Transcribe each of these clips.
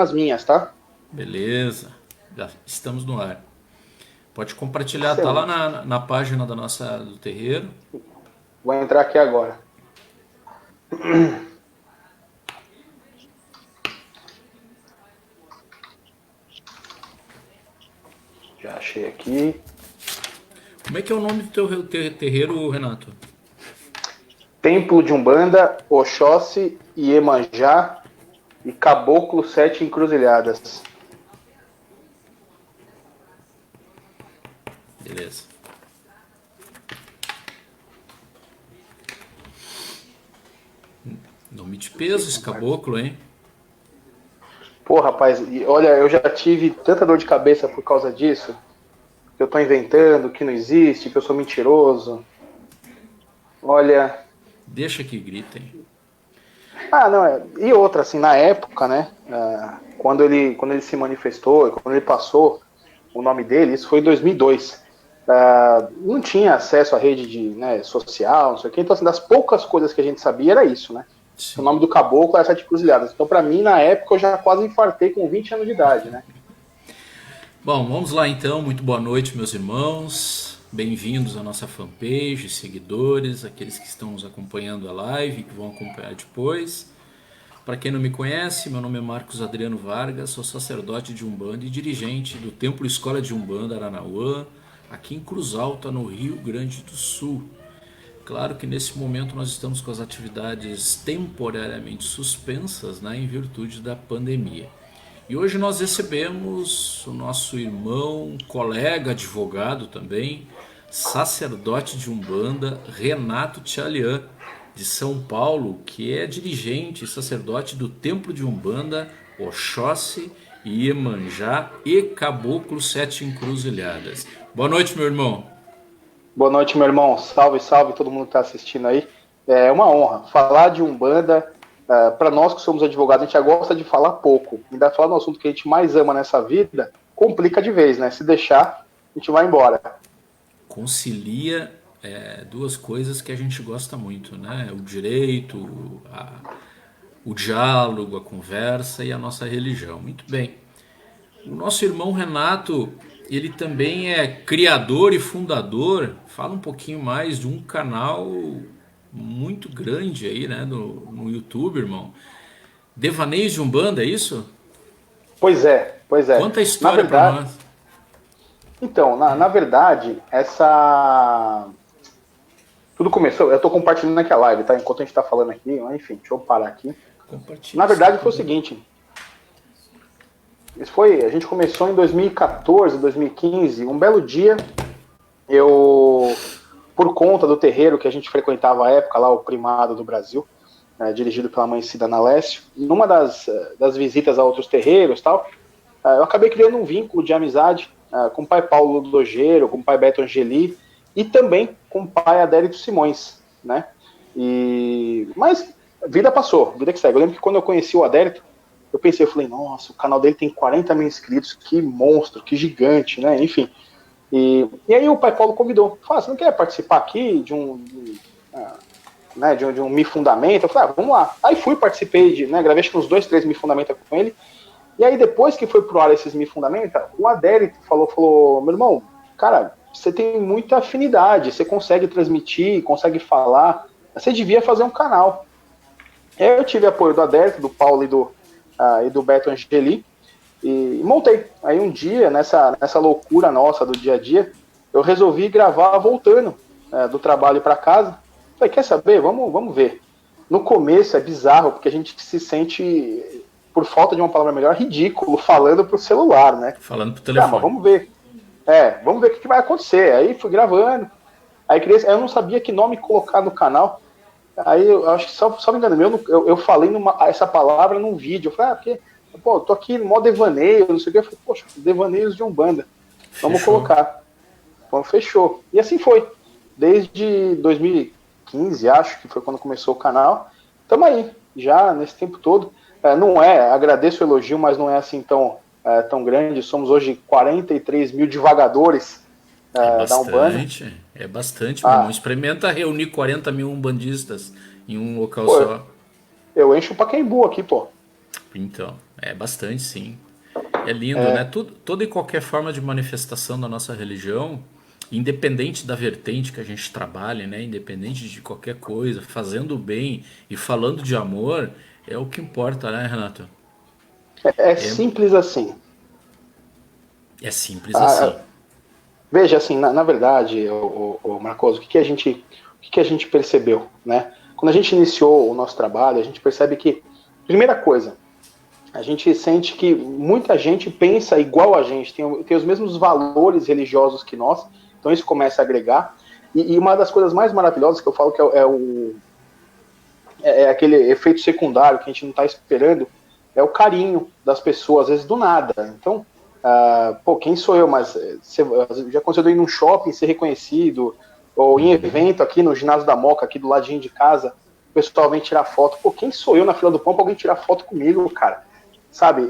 nas minhas, tá? Beleza, já estamos no ar. Pode compartilhar, tá lá Excelente. na página do terreiro. Vou entrar aqui agora. Já achei aqui. Como é que é o nome do teu terreiro, Renato? Templo de Umbanda, Oxóssi, Iemanjá e Caboclo Sete Encruzilhadas. Beleza. Nome de peso esse caboclo, hein? Pô, rapaz, olha, eu já tive tanta dor de cabeça por causa disso, que eu tô inventando, que não existe, que eu sou mentiroso. Olha, Deixa que gritem. não, e outra, assim, na época, né, quando ele se manifestou, quando ele passou o nome dele, isso foi em 2002, não tinha acesso à rede de, né, social, não sei o quê, então, assim, das poucas coisas que a gente sabia era isso, né, o Sim. nome do caboclo era Sete Cruzilhadas, então, para mim, na época, eu já quase infartei com 20 anos de idade, né. Bom, vamos lá então. Muito boa noite, meus irmãos. Bem-vindos à nossa fanpage, seguidores, aqueles que estão nos acompanhando a live, que vão acompanhar depois. Para quem não me conhece, meu nome é Marcos Adriano Vargas, sou sacerdote de Umbanda e dirigente do Templo Escola de Umbanda Aranauã, aqui em Cruz Alta, no Rio Grande do Sul. Claro que nesse momento nós estamos com as atividades temporariamente suspensas, né, em virtude da pandemia. E hoje nós recebemos o nosso irmão, colega, advogado também, sacerdote de Umbanda, Renato Tchalian, de São Paulo, que é dirigente e sacerdote do Templo de Umbanda, Oxóssi, Iemanjá e Caboclo Sete Encruzilhadas. Boa noite, meu irmão. Boa noite, meu irmão. Salve, salve todo mundo que está assistindo aí. É uma honra falar de Umbanda. Para nós que somos advogados, a gente já gosta de falar pouco. Ainda falar no assunto que a gente mais ama nessa vida, complica de vez, né? Se deixar, a gente vai embora. Concilia duas coisas que a gente gosta muito, né? O direito, o diálogo, a conversa e a nossa religião. Muito bem. O nosso irmão Renato, ele também é criador e fundador. Fala um pouquinho mais de um canal muito grande aí, né, no YouTube, irmão. Devaneios de Umbanda, é isso? Pois é, pois é. Conta a Na história para verdade, nós. então, na verdade, essa. Tudo começou. Eu estou compartilhando aqui a live, tá? Enquanto a gente está falando aqui, enfim, deixa eu parar aqui. Na Compartilhe sem verdade, foi o problema. seguinte: a gente começou em 2014, 2015. Um belo dia, eu, por conta do terreiro que a gente frequentava à época, lá o Primado do Brasil, dirigido pela mãe Cida Nalécio, numa das visitas a outros terreiros tal, eu acabei criando um vínculo de amizade com o pai Paulo Logeiro, com o pai Beto Angeli e também com o pai Adérito Simões, né? Mas a vida passou, vida que segue. Eu lembro que quando eu conheci o Adérito, eu falei, nossa, o canal dele tem 40 mil inscritos, que monstro, que gigante, né? Enfim. E aí o pai Paulo convidou, falou, você não quer participar aqui de um Me Fundamenta? Eu falei, vamos lá. Aí fui, participei gravei acho que uns 2, 3 Me Fundamenta com ele. E aí depois que foi pro ar esses Me Fundamenta, o Adérito falou, meu irmão, cara, você tem muita afinidade, você consegue transmitir, consegue falar, você devia fazer um canal. Eu tive apoio do Adérito, do Paulo e do Beto Angeli, e montei. Aí um dia, nessa loucura nossa do dia a dia, eu resolvi gravar voltando do trabalho para casa. Falei, quer saber? Vamos ver. No começo é bizarro, porque a gente se sente, por falta de uma palavra melhor, ridículo falando pro celular, né? Falando pro Falei, mas telefone. vamos ver. Vamos ver o que vai acontecer. Aí fui gravando. Aí eu não sabia que nome colocar no canal. Aí eu acho que só me engano meu, eu falei essa palavra num vídeo. Eu falei, porque, pô, eu tô aqui no modo devaneio, não sei o que. Eu falei, poxa, devaneios de Umbanda. Vamos Fechou. colocar. Então fechou. E assim foi. Desde 2015, acho que foi quando começou o canal. Estamos aí, já nesse tempo todo. Não agradeço o elogio, mas não é assim tão grande. Somos hoje 43 mil divagadores da Umbanda. É bastante, meu irmão. Ah, Experimenta reunir 40 mil umbandistas em um local pô, só. eu encho o Pacaembu aqui, pô. Então, é bastante, sim. É lindo, né? Toda e qualquer forma de manifestação da nossa religião, independente da vertente que a gente trabalhe, né? Independente de qualquer coisa, fazendo o bem e falando de amor, é o que importa, né, Renato? É É, simples assim. é simples assim. Ah, veja, assim, na verdade, o Marcos, o que a gente percebeu, né? Quando a gente iniciou o nosso trabalho, a gente percebe que, primeira coisa, a gente sente que muita gente pensa igual a gente, tem os mesmos valores religiosos que nós, então isso começa a agregar. E uma das coisas mais maravilhosas que eu falo que é aquele efeito secundário que a gente não está esperando, é o carinho das pessoas, às vezes do nada. Então, pô, quem sou eu? Mas já aconteceu de ir num shopping ser reconhecido, ou em evento aqui no ginásio da Moca, aqui do ladinho de casa, o pessoal vem tirar foto. Pô, quem sou eu na fila do pão para alguém tirar foto comigo, cara? Sabe?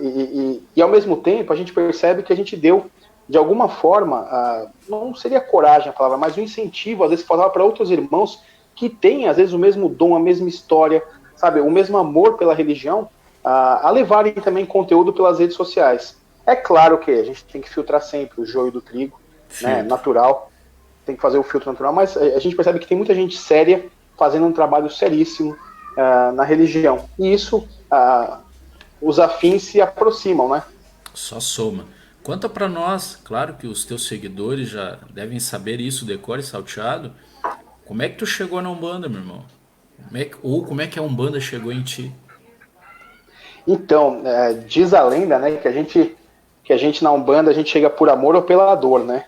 E ao mesmo tempo a gente percebe que a gente deu, de alguma forma, não seria coragem a palavra, mas um incentivo, às vezes, falava para outros irmãos que têm, às vezes, o mesmo dom, a mesma história, sabe? O mesmo amor pela religião, a levarem também conteúdo pelas redes sociais. É claro que a gente tem que filtrar sempre o joio do trigo, né? Filtro. Natural, tem que fazer o filtro natural, mas a gente percebe que tem muita gente séria fazendo um trabalho seríssimo na religião. E isso, os afins se aproximam, né? Só soma. Conta pra nós, claro que os teus seguidores já devem saber isso, decore e salteado. Como é que tu chegou na Umbanda, meu irmão? Como é que a Umbanda chegou em ti? Então, diz a lenda, né, que a gente na Umbanda a gente chega por amor ou pela dor, né?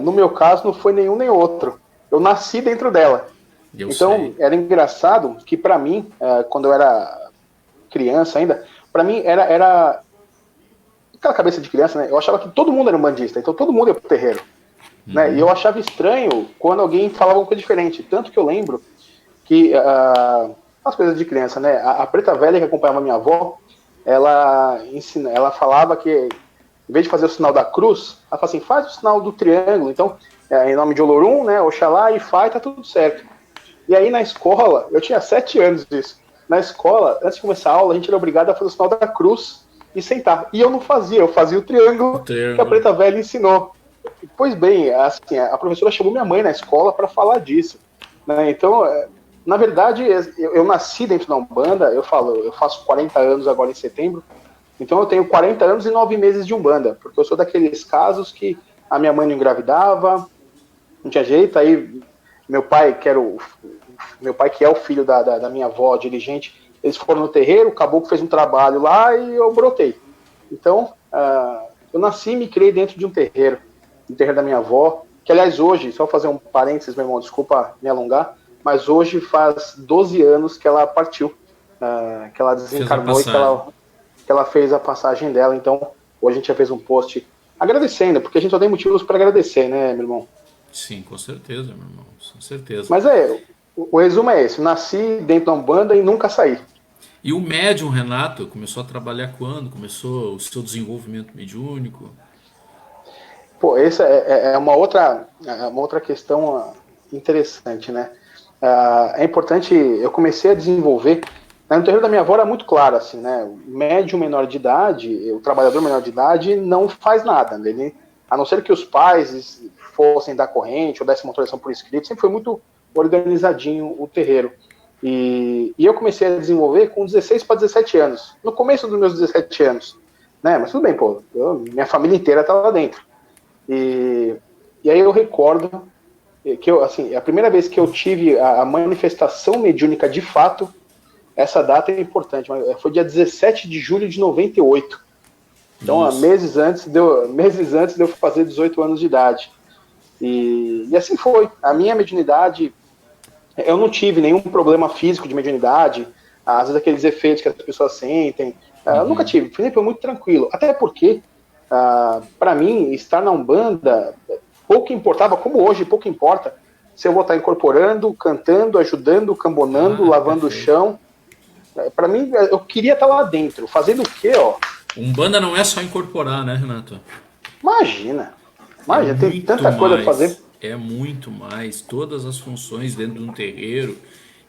No meu caso não foi nenhum nem outro. Eu nasci dentro dela. Eu Então sei. era engraçado que para mim, quando eu era criança ainda, para mim era aquela cabeça de criança, né? Eu achava que todo mundo era umbandista, então todo mundo ia pro terreiro, né? E eu achava estranho quando alguém falava uma coisa diferente. Tanto que eu lembro que as coisas de criança, né? A preta velha que acompanhava minha avó, ela falava que em vez de fazer o sinal da cruz, ela fala assim, faz o sinal do triângulo. Então, em nome de Olorum, né? Oxalá e Fai, tá tudo certo. E aí na escola, eu tinha 7 anos disso. Na escola, antes de começar a aula, a gente era obrigado a fazer o sinal da cruz e sentar. E eu não fazia, eu fazia o O triângulo que a triângulo. preta velha ensinou. Pois bem, assim, a professora chamou minha mãe na escola para falar disso, né? Então, na verdade, eu nasci dentro da Umbanda, eu faço 40 anos agora em setembro, então eu tenho 40 anos e 9 meses de Umbanda, porque eu sou daqueles casos que a minha mãe não engravidava, não tinha jeito, aí meu pai, meu pai que é o filho da minha avó, dirigente, eles foram no terreiro, o caboclo fez um trabalho lá e eu brotei. Então, eu nasci e me criei dentro de um terreiro, no terreiro da minha avó, que aliás hoje, só fazer um parênteses, meu irmão, desculpa me alongar, mas hoje faz 12 anos que ela partiu, que ela Fez a desencarnou e passagem. que ela fez a passagem dela. Então, hoje a gente já fez um post agradecendo, porque a gente só tem motivos para agradecer, né, meu irmão? Sim, com certeza, meu irmão. Com certeza. Mas o resumo é esse: nasci dentro da Umbanda e nunca saí. E o médium, Renato, começou a trabalhar quando? Começou o seu desenvolvimento mediúnico? Pô, essa é uma outra questão interessante, né? É importante, eu comecei a desenvolver. No terreiro da minha avó era muito claro, assim, né? O médium menor de idade, o trabalhador menor de idade, não faz nada. Né? Ele, a não ser que os pais fossem dar corrente ou dessem uma autorização por escrito, sempre foi muito organizadinho o terreiro. E eu comecei a desenvolver com 16 para 17 anos. No começo dos meus 17 anos. Né? Mas tudo bem, pô. Minha família inteira estava lá dentro. E aí eu recordo que assim, a primeira vez que eu tive a manifestação mediúnica de fato, essa data é importante, mas foi dia 17 de julho de 98. Então, Isso. meses antes de eu fazer 18 anos de idade. E assim foi. A minha mediunidade, eu não tive nenhum problema físico de mediunidade, às vezes aqueles efeitos que as pessoas sentem. Eu nunca tive. Foi muito tranquilo. Até porque, para mim, estar na Umbanda pouco importava, como hoje pouco importa, se eu vou estar incorporando, cantando, ajudando, cambonando, lavando o Perfeito. chão. Para mim, eu queria estar lá dentro, fazendo o quê, ó? Umbanda não é só incorporar, né, Renato? Imagina, É imagina, tem muito tanta coisa a fazer. mais. É muito mais. Todas as funções dentro de um terreiro.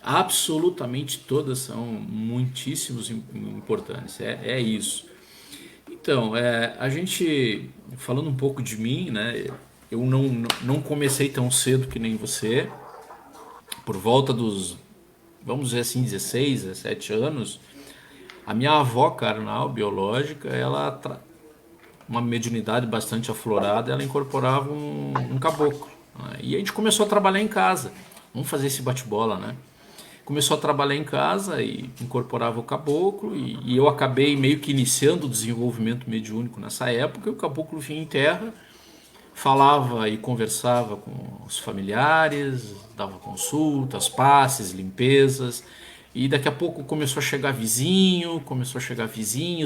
Absolutamente todas são muitíssimos importantes, é isso. Então, a gente, falando um pouco de mim, né, eu não comecei tão cedo que nem você, por volta dos, vamos dizer assim, 16, 17 anos, a minha avó carnal, biológica, uma mediunidade bastante aflorada, ela incorporava um caboclo, né? E a gente começou a trabalhar em casa, vamos fazer esse bate-bola, né? Começou a trabalhar em casa e incorporava o caboclo, e eu acabei meio que iniciando o desenvolvimento mediúnico nessa época. E o caboclo vinha em terra, falava e conversava com os familiares, dava consultas, passes, limpezas, e daqui a pouco começou a chegar vizinhos,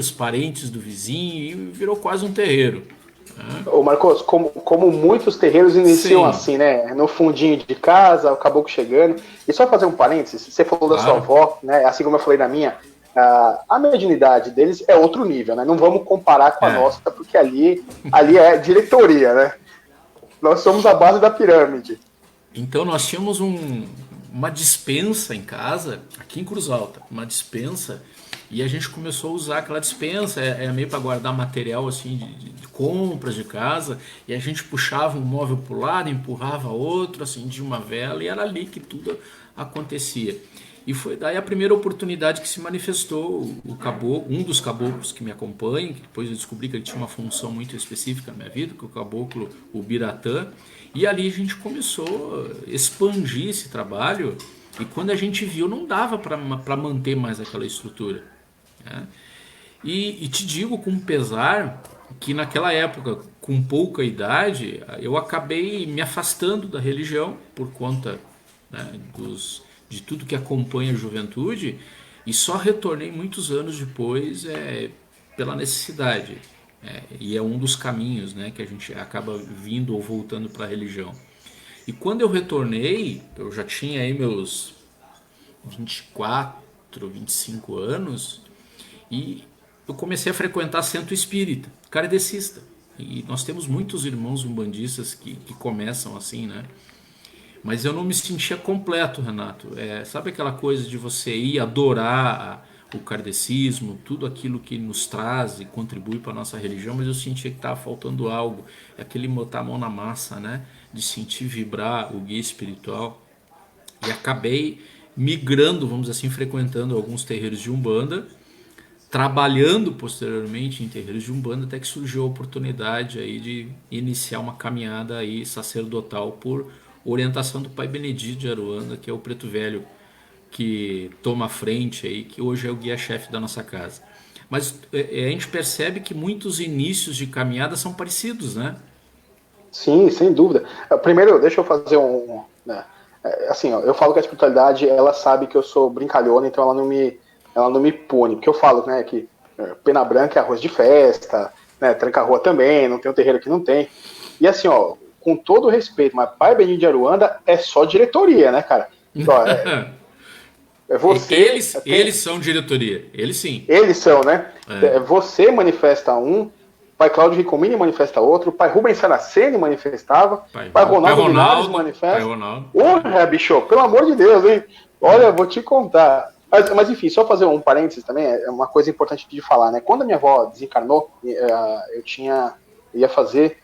parentes do vizinho, e virou quase um terreiro, né? Ô Marcos, como muitos terreiros iniciam Sim, assim, né? No fundinho de casa, o caboclo chegando. E só fazer um parênteses, você falou da sua claro. avó, né? Assim como eu falei da minha, a mediunidade deles é outro nível, né? Não vamos comparar com a É. nossa, porque ali é diretoria, né? Nós somos a base da pirâmide. Então nós tínhamos uma dispensa em casa, aqui em Cruz Alta, uma dispensa, e a gente começou a usar aquela dispensa, meio para guardar material assim de compras de casa, e a gente puxava um móvel para o lado, empurrava outro, acendia uma vela, e era ali que tudo acontecia. E foi daí a primeira oportunidade que se manifestou o caboclo, um dos caboclos que me acompanha, que depois eu descobri que ele tinha uma função muito específica na minha vida, que é o caboclo, o Biratã. E ali a gente começou a expandir esse trabalho, e quando a gente viu não dava para manter mais aquela estrutura, né? E te digo com pesar que naquela época, com pouca idade, eu acabei me afastando da religião por conta, né, de tudo que acompanha a juventude, e só retornei muitos anos depois, pela necessidade. E é um dos caminhos, né, que a gente acaba vindo ou voltando para a religião. E quando eu retornei, eu já tinha aí meus 24, 25 anos, e eu comecei a frequentar centro espírita, kardecista. E nós temos muitos irmãos umbandistas que começam assim, né? Mas eu não me sentia completo, Renato. Sabe aquela coisa de você ir adorar o kardecismo, tudo aquilo que nos traz e contribui para a nossa religião, mas eu sentia que estava faltando algo. É aquele botar a mão na massa, né? De sentir vibrar o guia espiritual. E acabei migrando, vamos dizer assim, frequentando alguns terreiros de Umbanda, trabalhando posteriormente em terreiros de Umbanda, até que surgiu a oportunidade aí de iniciar uma caminhada aí sacerdotal por orientação do Pai Benedito de Aruanda, que é o Preto Velho que toma a frente aí, que hoje é o guia-chefe da nossa casa. Mas a gente percebe que muitos inícios de caminhada são parecidos, né? Sim, sem dúvida. Primeiro, deixa eu fazer né, assim, ó, eu falo que a espiritualidade, ela sabe que eu sou brincalhona, então ela não me pune. Porque eu falo, né, que pena branca é arroz de festa, né, tranca-rua também, não tem um terreiro que não tem. E assim, ó, com todo respeito, mas Pai Benito de Aruanda é só diretoria, né, cara? Ó, você. Eles são diretoria, eles sim. Eles são, né? Você manifesta um, Pai Cláudio Ricomini manifesta outro, Pai Rubens Saraceni manifestava, Pai Ronaldo Linares manifesta. Porra, bicho, pelo amor de Deus, hein? Olha, vou te contar. Mas enfim, só fazer um parênteses também, é uma coisa importante de falar, né? Quando a minha avó desencarnou, ia fazer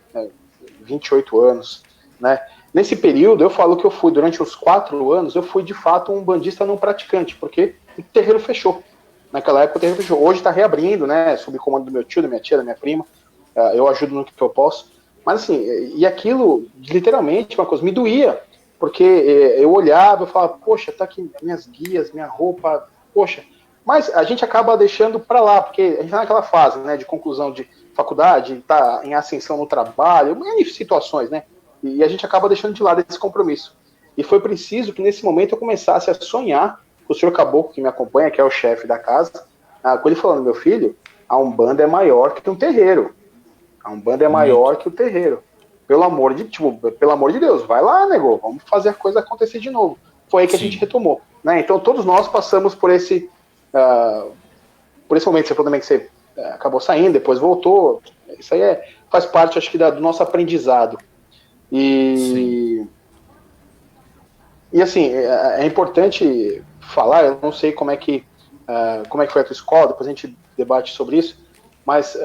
28 anos, né? Nesse período, eu falo que eu fui, durante os 4 anos, eu fui de fato um bandista não praticante, porque o terreiro fechou. Naquela época o terreiro fechou. Hoje está reabrindo, né? Sob comando do meu tio, da minha tia, da minha prima. Eu ajudo no que eu posso. Mas assim, e aquilo, literalmente, uma coisa, me doía. Porque eu olhava, eu falava, poxa, tá aqui minhas guias, minha roupa, poxa. Mas a gente acaba deixando para lá, porque a gente tá naquela fase, né, de conclusão de faculdade, tá em ascensão no trabalho, em situações, né? E a gente acaba deixando de lado esse compromisso. E foi preciso que nesse momento eu começasse a sonhar com o senhor Caboclo, que me acompanha, que é o chefe da casa, com ele falando, meu filho, a Umbanda é maior que um terreiro. A Umbanda é maior que o terreiro. Pelo amor de Deus, vai lá, nego, vamos fazer a coisa acontecer de novo. Foi aí que a gente retomou, né? Então todos nós passamos por esse momento. Você falou também que você acabou saindo, depois voltou. Isso aí faz parte, acho que, do nosso aprendizado. E E assim, é importante falar, eu não sei como é que foi a tua escola, depois a gente debate sobre isso, mas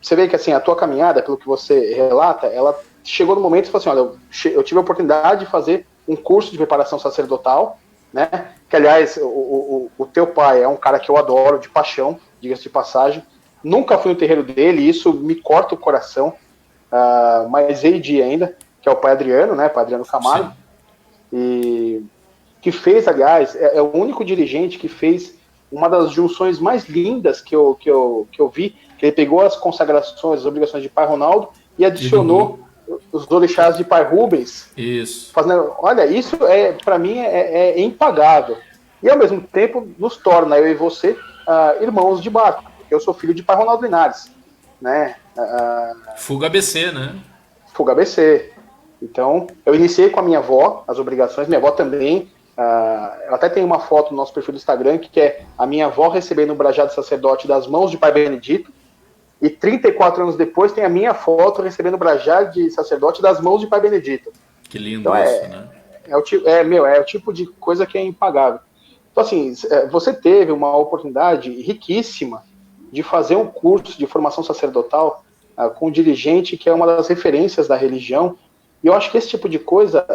você vê que assim, a tua caminhada, pelo que você relata, ela chegou no momento e falou assim, olha, eu tive a oportunidade de fazer um curso de preparação sacerdotal, né? Que, aliás, o teu pai é um cara que eu adoro, de paixão, diga-se de passagem. Nunca fui no terreiro dele, isso me corta o coração, mas hei de ainda, que é o pai Adriano, né? Pai Adriano Camargo. Sim. E que fez, aliás, é o único dirigente que fez uma das junções mais lindas que eu vi, que ele pegou as consagrações, as obrigações de pai Ronaldo e adicionou os orixás de pai Rubens. Isso. Fazendo, olha, isso para mim é impagável. E ao mesmo tempo nos torna, eu e você, irmãos de barco, porque eu sou filho de pai Ronaldo Linares, né? Fuga ABC, né? Fuga ABC. Então, eu iniciei com a minha avó, as obrigações, minha avó também. Ela até tem uma foto no nosso perfil do Instagram, que é a minha avó recebendo o brajado sacerdote das mãos de pai Benedito, e 34 anos depois tem a minha foto recebendo o brajado de sacerdote das mãos de pai Benedito. Que lindo então, isso, né? É o tipo de coisa que é impagável. Então, assim, você teve uma oportunidade riquíssima de fazer um curso de formação sacerdotal com um dirigente que é uma das referências da religião. E eu acho que esse tipo de coisa,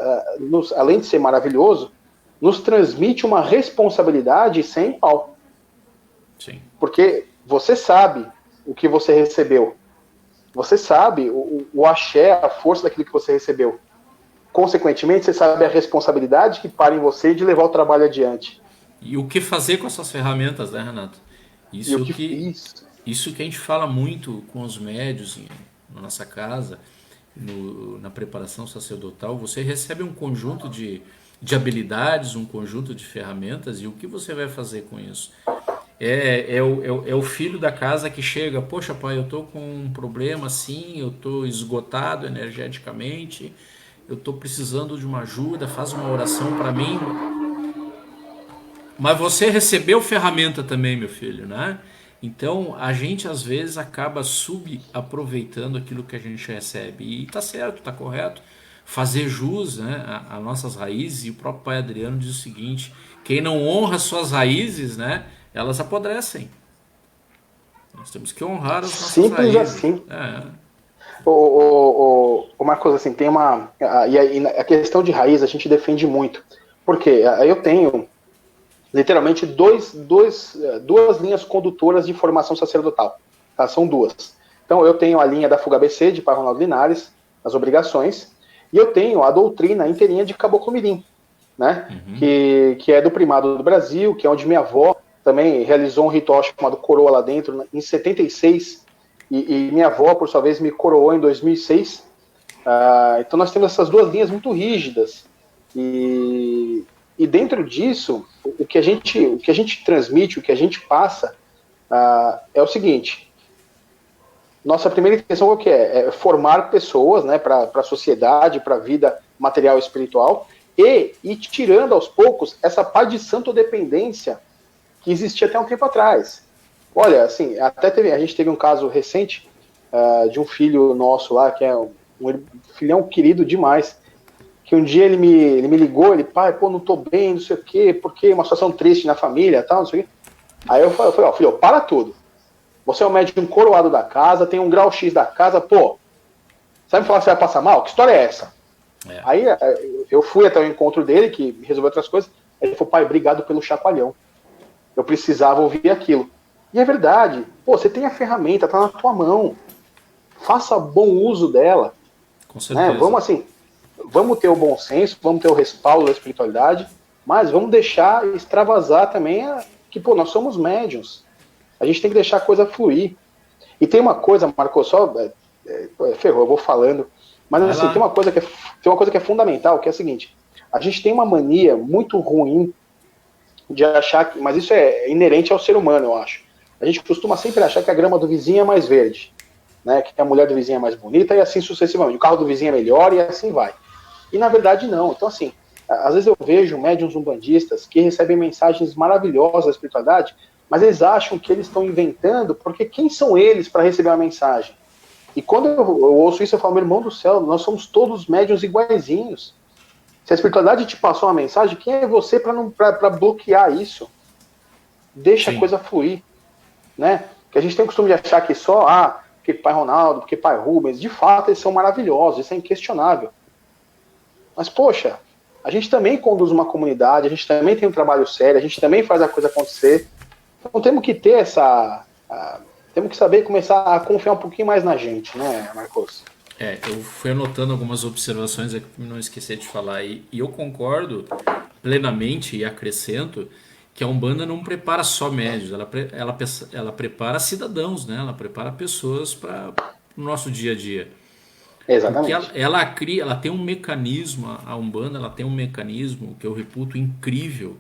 além de ser maravilhoso, nos transmite uma responsabilidade sem pau. Sim. Porque você sabe o que você recebeu. Você sabe o axé, a força daquilo que você recebeu. Consequentemente, você sabe a responsabilidade que para em você de levar o trabalho adiante. E o que fazer com essas ferramentas, né, Renato? E o Isso que que, fiz. isso que a gente fala muito com os médios na nossa casa, na preparação sacerdotal. Você recebe um conjunto de habilidades, um conjunto de ferramentas, e o que você vai fazer com isso? É o filho da casa que chega, poxa pai, eu tô com um problema assim, eu tô esgotado energeticamente, eu tô precisando de uma ajuda, faz uma oração para mim. Mas você recebeu ferramenta também, meu filho, né? Então a gente às vezes acaba subaproveitando aquilo que a gente recebe. E tá certo, tá correto. Fazer jus, né, a nossas raízes. E o próprio pai Adriano diz o seguinte: quem não honra suas raízes, né, elas apodrecem. Nós temos que honrar as nossas Simples raízes. assim. O Marcos, assim, tem uma. E a questão de raiz a gente defende muito. Porque eu tenho literalmente duas linhas condutoras de formação sacerdotal. Tá? São duas. Então, eu tenho a linha da Fuga ABC, de pai Ronaldo Linares, as obrigações, e eu tenho a doutrina inteirinha de Caboclo Mirim, né? Que é do Primado do Brasil, que é onde minha avó também realizou um ritual chamado coroa lá dentro, em 76, e minha avó, por sua vez, me coroou em 2006. Então, nós temos essas duas linhas muito rígidas, e dentro disso, o que a gente transmite, o que a gente passa, é o seguinte: nossa primeira intenção qual que é? É formar pessoas, né, para a sociedade, para a vida material e espiritual, e ir tirando aos poucos essa parte de santodependência que existia até um tempo atrás. Olha, assim, a gente teve um caso recente de um filho nosso lá, que é um filhão querido demais, que um dia ele me ligou, pai, pô, não tô bem, não sei o quê, porque uma situação triste na família, tal, não sei o quê. Aí eu falei, ó, filho, para tudo. Você é o médico coroado da casa, tem um grau X da casa, pô, sabe me falar que você vai passar mal? Que história é essa? Aí eu fui até o encontro dele, que resolveu outras coisas, ele falou, pai, obrigado pelo chacoalhão. Eu precisava ouvir aquilo. E é verdade, pô, você tem a ferramenta, tá na tua mão. Faça bom uso dela. Com certeza. Né? Vamos ter o bom senso, vamos ter o respaldo da espiritualidade, mas vamos deixar extravasar também que, pô, nós somos médiuns. A gente tem que deixar a coisa fluir. E tem uma coisa, Marcos, só ferrou, eu vou falando, mas assim, tem uma coisa que é fundamental, que é a seguinte: a gente tem uma mania muito ruim de achar que, mas isso é inerente ao ser humano, eu acho. A gente costuma sempre achar que a grama do vizinho é mais verde, né, que a mulher do vizinho é mais bonita e assim sucessivamente. O carro do vizinho é melhor e assim vai. E na verdade não. Então assim, às vezes eu vejo médiuns umbandistas que recebem mensagens maravilhosas da espiritualidade, mas eles acham que eles estão inventando, porque quem são eles para receber uma mensagem? E quando eu ouço isso, eu falo, meu irmão do céu, nós somos todos médiuns iguaizinhos. Se a espiritualidade te passou uma mensagem, quem é você para bloquear isso? Deixa Sim. a coisa fluir, né? Que a gente tem o costume de achar que só, porque pai Ronaldo, porque pai Rubens, de fato eles são maravilhosos, isso é inquestionável. Mas, poxa, a gente também conduz uma comunidade, a gente também tem um trabalho sério, a gente também faz a coisa acontecer. Então temos que ter temos que saber começar a confiar um pouquinho mais na gente, né, Marcos? Eu fui anotando algumas observações aqui para não esquecer de falar. E eu concordo plenamente e acrescento que a Umbanda não prepara só médios, ela prepara cidadãos, né? Ela prepara pessoas para o nosso dia a dia. Porque Exatamente. ela tem um mecanismo, a Umbanda ela tem um mecanismo que eu reputo incrível,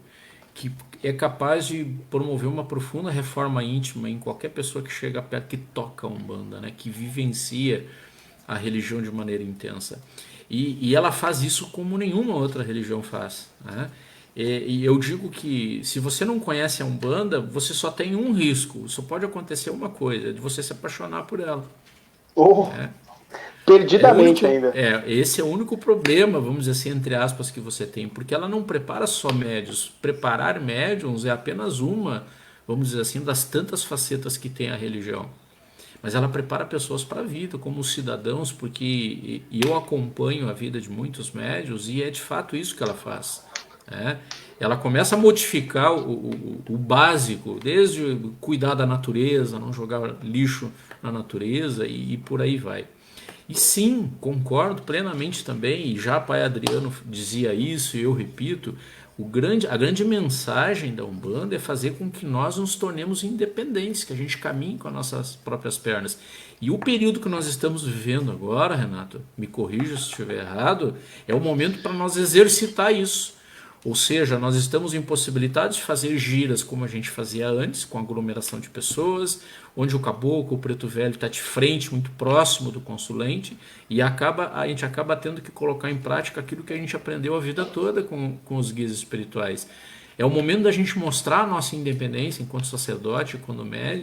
que é capaz de promover uma profunda reforma íntima em qualquer pessoa que chega perto, que toca a Umbanda, né? Que vivencia a religião de maneira intensa. E ela faz isso como nenhuma outra religião faz, né? E eu digo que se você não conhece a Umbanda, você só tem um risco, só pode acontecer uma coisa, de você se apaixonar por ela. Oh, Né? perdidamente ainda. Esse é o único problema, vamos dizer assim, entre aspas, que você tem, porque ela não prepara só médios. Preparar médiums é apenas uma, vamos dizer assim, das tantas facetas que tem a religião. Mas ela prepara pessoas para a vida, como cidadãos, porque eu acompanho a vida de muitos médios e é de fato isso que ela faz. Né? Ela começa a modificar o básico, desde cuidar da natureza, não jogar lixo na natureza e por aí vai. E sim, concordo plenamente também, e já pai Adriano dizia isso, e eu repito, a grande mensagem da Umbanda é fazer com que nós nos tornemos independentes, que a gente caminhe com as nossas próprias pernas. E o período que nós estamos vivendo agora, Renato, me corrija se estiver errado, é o momento para nós exercitar isso. Ou seja, nós estamos impossibilitados de fazer giras como a gente fazia antes, com aglomeração de pessoas, onde o caboclo, o preto velho está de frente, muito próximo do consulente, e a gente acaba tendo que colocar em prática aquilo que a gente aprendeu a vida toda com os guias espirituais. É o momento da gente mostrar a nossa independência enquanto sacerdote,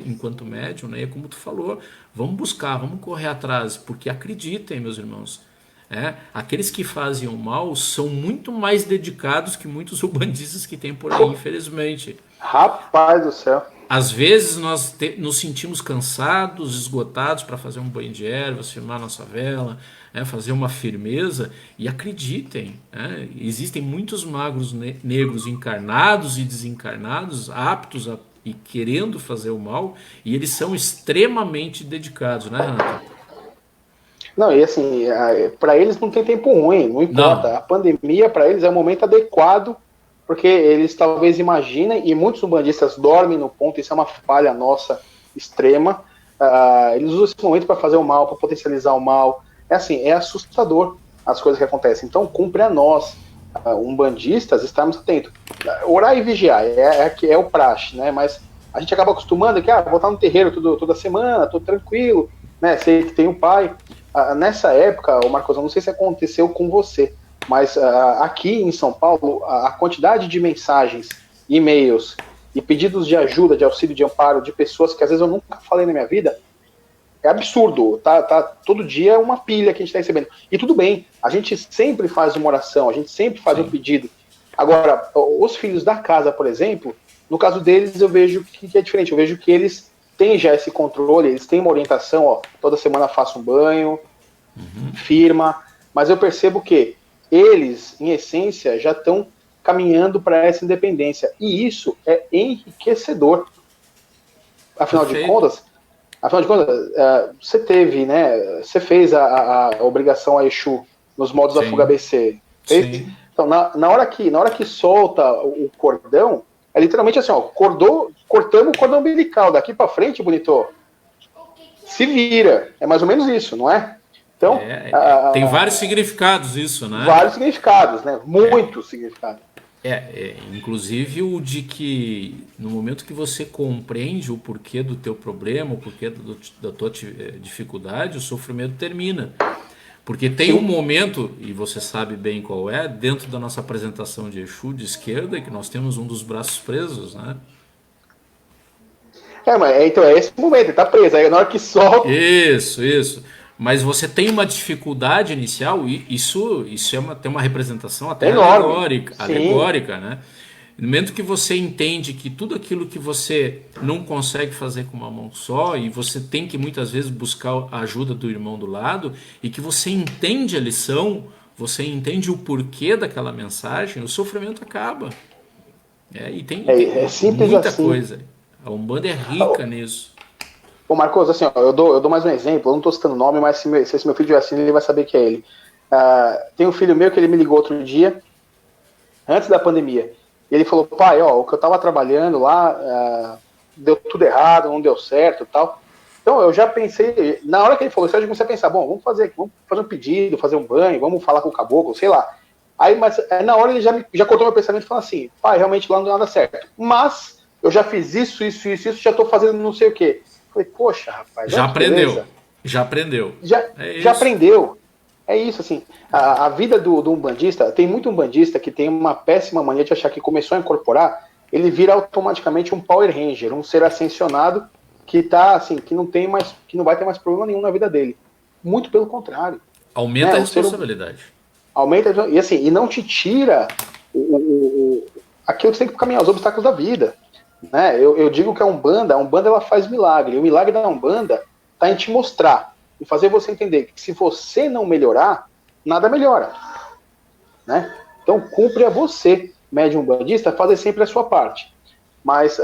enquanto médium, né? E como tu falou, vamos buscar, vamos correr atrás, porque acreditem, meus irmãos, aqueles que fazem o mal são muito mais dedicados que muitos umbandistas que tem por aí, infelizmente. Rapaz do céu. Às vezes nós nos sentimos cansados, esgotados para fazer um banho de ervas, firmar nossa vela, fazer uma firmeza, e acreditem, existem muitos magos negros encarnados e desencarnados, aptos e querendo fazer o mal, e eles são extremamente dedicados, né, Renato? Não, e assim, para eles não tem tempo ruim, não importa. Não. A pandemia para eles é o momento adequado, porque eles talvez imaginem, e muitos umbandistas dormem no ponto, isso é uma falha nossa extrema. Eles usam esse momento para fazer o mal, para potencializar o mal. É assim, é assustador as coisas que acontecem. Então, cumpre a nós, umbandistas, estarmos atentos. Orar e vigiar é o praxe, né? Mas a gente acaba acostumando que vou estar no terreiro toda semana, estou tranquilo, né? Sei que tem um pai. Nessa época, Marcos, eu não sei se aconteceu com você, mas aqui em São Paulo, a quantidade de mensagens, e-mails e pedidos de ajuda, de auxílio, de amparo de pessoas que às vezes eu nunca falei na minha vida, é absurdo. Tá todo dia é uma pilha que a gente está recebendo. E tudo bem, a gente sempre faz uma oração, a gente sempre faz um pedido. Agora, os filhos da casa, por exemplo, no caso deles eu vejo que é diferente, eu vejo que eles têm já esse controle, eles têm uma orientação, toda semana faço um banho, firma, mas eu percebo que eles, em essência, já estão caminhando para essa independência, e isso é enriquecedor. Afinal de contas, você teve, né, você fez a obrigação a Exu nos modos da Fuga ABC, fez? Sim. Então, na hora que solta o cordão, é literalmente assim, cortamos o cordão umbilical, daqui para frente, bonito, se vira. É mais ou menos isso, não é? Então, tem vários significados isso, né? Vários significados, né? Muitos significados. Inclusive o de que no momento que você compreende o porquê do teu problema, o porquê da tua dificuldade, o sofrimento termina. Porque tem um momento, e você sabe bem qual é, dentro da nossa apresentação de Exu de esquerda, que nós temos um dos braços presos, né? Mas então é esse momento, ele tá preso. Aí na hora que solta. Isso. mas você tem uma dificuldade inicial, e isso tem uma representação até enorme. alegórica, né? No momento que você entende que tudo aquilo que você não consegue fazer com uma mão só, e você tem que muitas vezes buscar a ajuda do irmão do lado, e que você entende a lição, você entende o porquê daquela mensagem, o sofrimento acaba. E tem simples muita assim. coisa. A Umbanda é rica nisso. Pô, Marcos, assim, ó, eu dou mais um exemplo, eu não estou citando o nome, mas se esse meu filho estiver assistindo, ele vai saber que é ele. Tem um filho meu que ele me ligou outro dia, antes da pandemia, e ele falou, pai, ó, o que eu estava trabalhando lá, deu tudo errado, não deu certo e tal. Então eu já pensei, na hora que ele falou isso, eu já comecei a pensar, bom, vamos fazer um pedido, fazer um banho, vamos falar com o caboclo, sei lá. Aí, mas na hora ele já cortou meu pensamento e falou assim, pai, realmente lá não deu nada certo. Mas eu já fiz isso, já estou fazendo não sei o quê. Falei, poxa, rapaz. Já aprendeu. Já aprendeu. Já aprendeu. É isso, assim. A vida do umbandista, tem muito umbandista que tem uma péssima mania de achar que começou a incorporar, ele vira automaticamente um Power Ranger, um ser ascensionado que tá, assim, que não vai ter mais problema nenhum na vida dele. Muito pelo contrário. Aumenta a responsabilidade. Aumenta, e assim, e não te tira aquilo que você tem que caminhar, os obstáculos da vida. Né? Eu digo que a Umbanda ela faz milagre. E o milagre da Umbanda está em te mostrar e fazer você entender que se você não melhorar, nada melhora. Né? Então, cumpre a você, médium umbandista, fazer sempre a sua parte. Mas,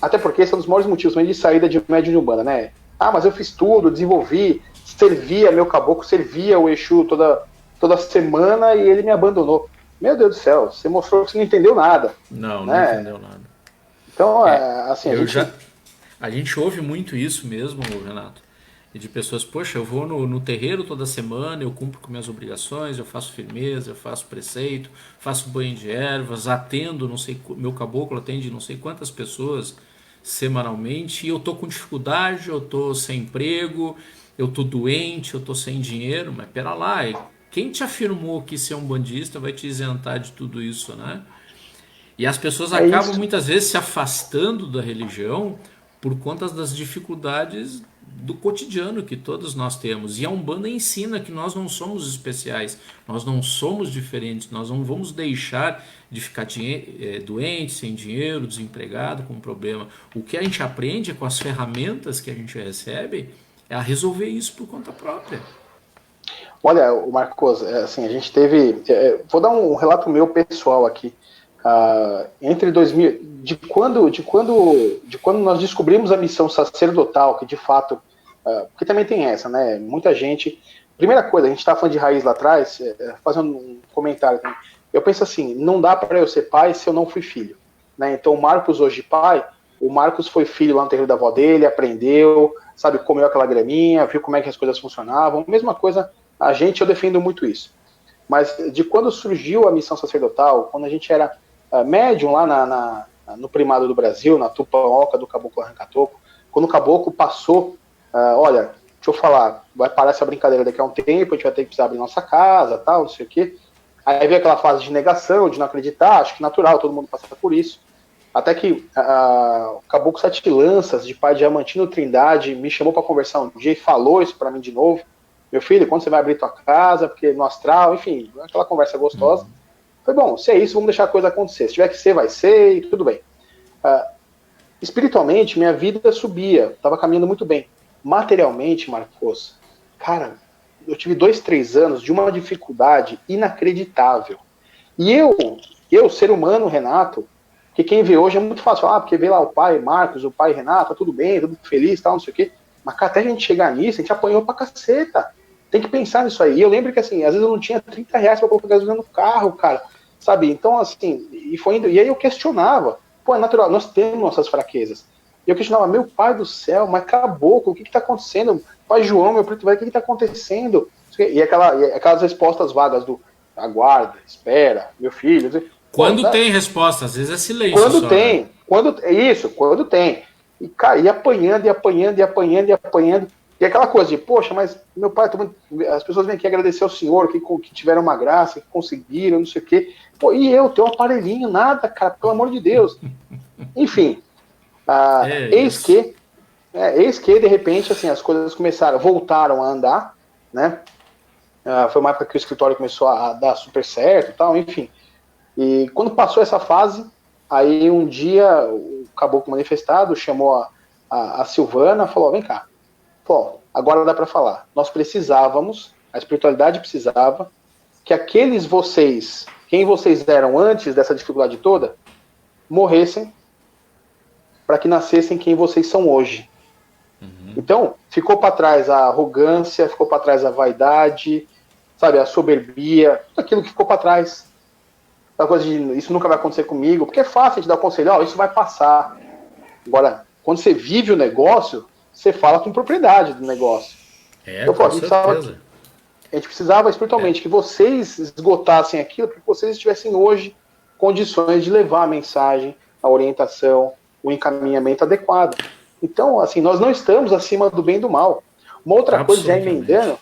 até porque esse é um dos maiores motivos de saída de médium de Umbanda, né? Mas eu fiz tudo, desenvolvi, servia meu caboclo, servia o Exu toda semana e ele me abandonou. Meu Deus do céu, você mostrou que você não entendeu nada. Não entendeu nada. Então, assim, a gente ouve muito isso mesmo, Renato. E de pessoas, poxa, eu vou no terreiro toda semana, eu cumpro com minhas obrigações, eu faço firmeza, eu faço preceito, faço banho de ervas, atendo, meu caboclo atende não sei quantas pessoas semanalmente, e eu tô com dificuldade, eu tô sem emprego, eu tô doente, eu tô sem dinheiro, mas pera lá, quem te afirmou que ser um bandista vai te isentar de tudo isso, né? E as pessoas acabam muitas vezes se afastando da religião por conta das dificuldades do cotidiano que todos nós temos. E a Umbanda ensina que nós não somos especiais, nós não somos diferentes, nós não vamos deixar de ficar doente, sem dinheiro, desempregado, com problema. O que a gente aprende com as ferramentas que a gente recebe é a resolver isso por conta própria. Olha, Marcos, assim, a gente teve... vou dar um relato meu pessoal aqui. Entre 2000, de quando nós descobrimos a missão sacerdotal, que de fato, porque também tem essa, né? Muita gente. Primeira coisa, a gente estava falando de raiz lá atrás, fazendo um comentário. Eu penso assim: não dá para eu ser pai se eu não fui filho, né? Então, o Marcos hoje pai, o Marcos foi filho lá no terreiro da avó dele, aprendeu, sabe, comeu aquela graminha, viu como é que as coisas funcionavam. Mesma coisa, eu defendo muito isso. Mas de quando surgiu a missão sacerdotal, quando a gente era médium lá no primado do Brasil, na Tupaoca do Caboclo Arrancatoco, quando o Caboclo passou, olha, deixa eu falar, vai parar essa brincadeira daqui a um tempo, a gente vai ter que precisar abrir nossa casa, tal, não sei o quê. Aí veio aquela fase de negação, de não acreditar, acho que natural, todo mundo passa por isso. Até que o Caboclo Sete Lanças, de Pai Diamantino Trindade, me chamou para conversar um dia e falou isso para mim de novo. Meu filho, quando você vai abrir tua casa, porque no astral, enfim, aquela conversa gostosa. Foi bom, se é isso, vamos deixar a coisa acontecer. Se tiver que ser, vai ser, e tudo bem. Espiritualmente, minha vida subia, estava caminhando muito bem. Materialmente, Marcos, cara, eu tive 2, 3 anos de uma dificuldade inacreditável. E eu, ser humano, Renato, que quem vê hoje é muito fácil falar, porque vê lá o pai Marcos, o pai Renato, tá tudo bem, tudo feliz, tal, não sei o quê. Mas até a gente chegar nisso, a gente apanhou pra caceta. Tem que pensar nisso aí. E eu lembro que, assim, às vezes eu não tinha 30 reais pra colocar gasolina no carro, cara. Sabe? Então, assim, e aí eu questionava. Pô, é natural, nós temos nossas fraquezas. E eu questionava, meu pai do céu, mas caboclo, o que tá acontecendo? Pai João, meu preto velho, o que tá acontecendo? E aquelas respostas vagas do aguarda, espera, meu filho. Quando tem resposta, às vezes é silêncio. Quando só, tem, né? quando tem. E apanhando. E aquela coisa de, poxa, mas meu pai, as pessoas vêm aqui agradecer ao senhor, que tiveram uma graça, que conseguiram, não sei o quê. Pô, e eu, teu aparelhinho, nada, cara, pelo amor de Deus. Enfim, eis que Eis que, de repente, assim, as coisas voltaram a andar, né? Foi uma época que o escritório começou a dar super certo e tal, enfim. E quando passou essa fase, aí um dia o caboclo manifestado chamou a Silvana, falou, vem cá, pô, agora dá para falar. Nós precisávamos, a espiritualidade precisava, que aqueles vocês, quem vocês eram antes dessa dificuldade toda, morressem para que nascessem quem vocês são hoje. Então, ficou para trás a arrogância, ficou para trás a vaidade, sabe, a soberbia, tudo aquilo que ficou para trás. A coisa de isso nunca vai acontecer comigo, porque é fácil de dar conselho, isso vai passar. Agora, quando você vive o negócio, você fala com propriedade do negócio. A gente precisava espiritualmente que vocês esgotassem aquilo, para que vocês estivessem hoje condições de levar a mensagem, a orientação, o encaminhamento adequado. Então, assim, nós não estamos acima do bem e do mal. Uma outra coisa, já emendando,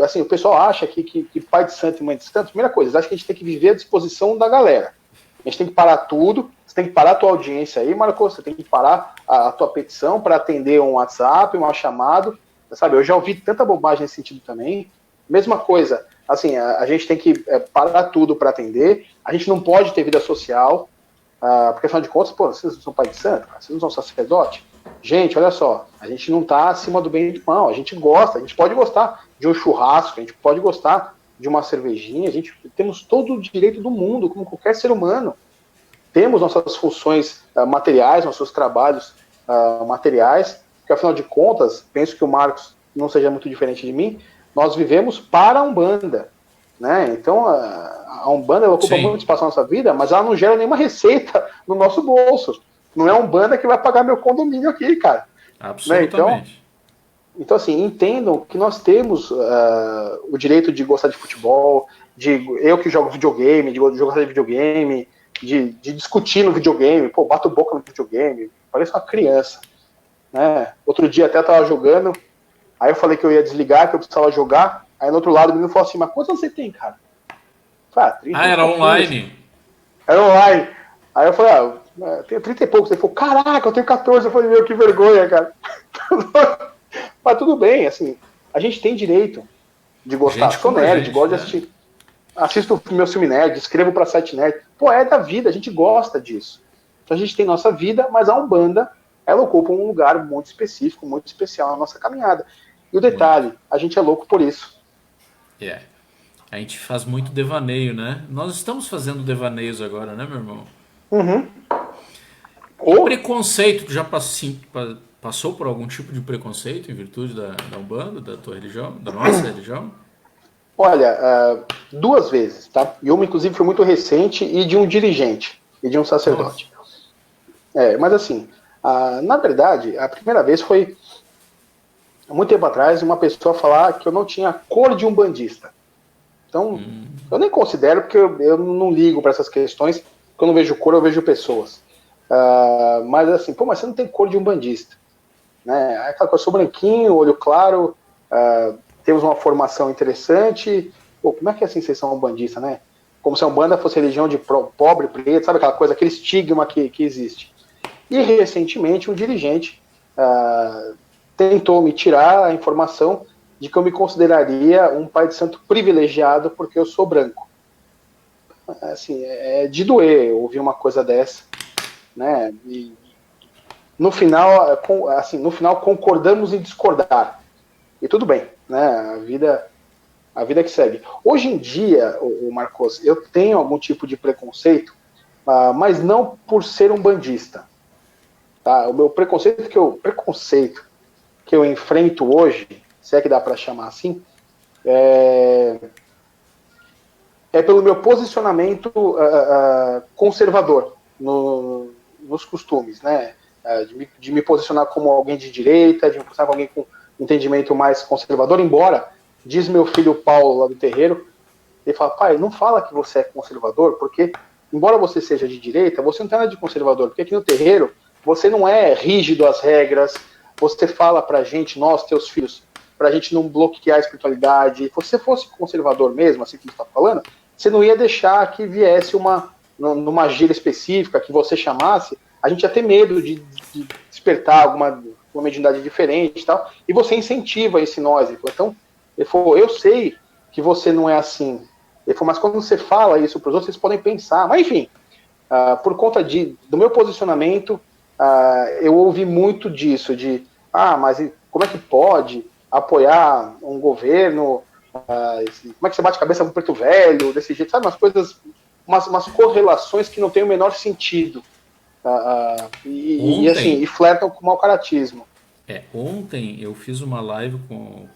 assim, o pessoal acha que pai de santo e mãe de santo, primeira coisa, eles acham que a gente tem que viver à disposição da galera. A gente tem que parar tudo, você tem que parar a tua audiência aí, Marcos, você tem que parar a tua petição para atender um WhatsApp, um chamado, sabe? Eu já ouvi tanta bobagem nesse sentido também. Mesma coisa, assim, a gente tem que parar tudo para atender, a gente não pode ter vida social, porque afinal de contas, pô, vocês não são pai de santo, vocês não são sacerdote. Gente, olha só, a gente não está acima do bem e do mal, a gente gosta, a gente pode gostar de um churrasco, a gente pode gostar de uma cervejinha, a gente temos todo o direito do mundo, como qualquer ser humano. Temos nossas funções materiais, nossos trabalhos materiais, porque afinal de contas, penso que o Marcos não seja muito diferente de mim, nós vivemos para a Umbanda, né? Então a Umbanda ela ocupa muito espaço na nossa vida, mas ela não gera nenhuma receita no nosso bolso. Não é a Umbanda que vai pagar meu condomínio aqui, cara. Absolutamente. Né? Então, assim, entendam que nós temos o direito de gostar de futebol, eu que jogo videogame, de jogar de videogame, de discutir no videogame, pô, bato boca no videogame, parece uma criança. Né? Outro dia até eu tava jogando, aí eu falei que eu ia desligar, que eu precisava jogar, aí no outro lado o menino falou assim, mas quantos anos você tem, cara? Falei, era online? Era online. Aí eu falei, eu tenho 30 e poucos. Ele falou, caraca, eu tenho 14. Eu falei, meu, que vergonha, cara. Mas tudo bem, assim, a gente tem direito de gostar. Sou nerd, gosto de assistir. Assisto meu filme nerd, escrevo pra site nerd. Pô, é da vida, a gente gosta disso. Então a gente tem nossa vida, mas a Umbanda, ela ocupa um lugar muito específico, muito especial na nossa caminhada. E o detalhe, a gente é louco por isso. A gente faz muito devaneio, né? Nós estamos fazendo devaneios agora, né, meu irmão? Uhum. O preconceito, tu já passou por algum tipo de preconceito em virtude da Umbanda, da tua religião, da nossa religião? Olha, 2 vezes, tá? E uma, inclusive, foi muito recente e de um dirigente e de um sacerdote. Mas assim, na verdade, a primeira vez foi há muito tempo atrás, uma pessoa falar que eu não tinha cor de umbandista. Então, eu nem considero, porque eu não ligo para essas questões. Quando eu vejo cor, eu vejo pessoas. Mas assim, mas você não tem cor de umbandista. Né? Aí, eu sou branquinho, olho claro, temos uma formação interessante. Pô, como é que é assim vocês são umbandista, né? Como se a Umbanda fosse religião de pobre, preto, sabe aquela coisa, aquele estigma que existe. E recentemente um dirigente tentou me tirar a informação de que eu me consideraria um pai de santo privilegiado porque eu sou branco. Assim, é de doer ouvir uma coisa dessa, né? E no final concordamos em discordar. E tudo bem, né? A vida que segue. Hoje em dia, o Marcos, eu tenho algum tipo de preconceito, mas não por ser um bandista. Tá? O meu preconceito que eu enfrento hoje, se é que dá para chamar assim, é pelo meu posicionamento conservador nos costumes, né? De me posicionar como alguém de direita, de me posicionar como alguém com entendimento mais conservador, embora, diz meu filho Paulo lá do terreiro, ele fala, pai, não fala que você é conservador, porque, embora você seja de direita, você não tem nada de conservador, porque aqui no terreiro, você não é rígido às regras, você fala pra gente, nós, teus filhos, pra gente não bloquear a espiritualidade. Se você fosse conservador mesmo, assim como você está falando, você não ia deixar que viesse numa gíria específica, que você chamasse, a gente ia ter medo de de despertar uma mediunidade diferente e tal, e você incentiva esse nós. Então, ele falou, eu sei que você não é assim. Ele falou, mas quando você fala isso para os outros, vocês podem pensar. Mas, enfim, por conta do meu posicionamento, eu ouvi muito disso, mas como é que pode apoiar um governo, como é que você bate cabeça com o preto velho, desse jeito, sabe, umas coisas, umas correlações que não têm o menor sentido, e flertam com o mau caratismo. Ontem eu fiz uma live com o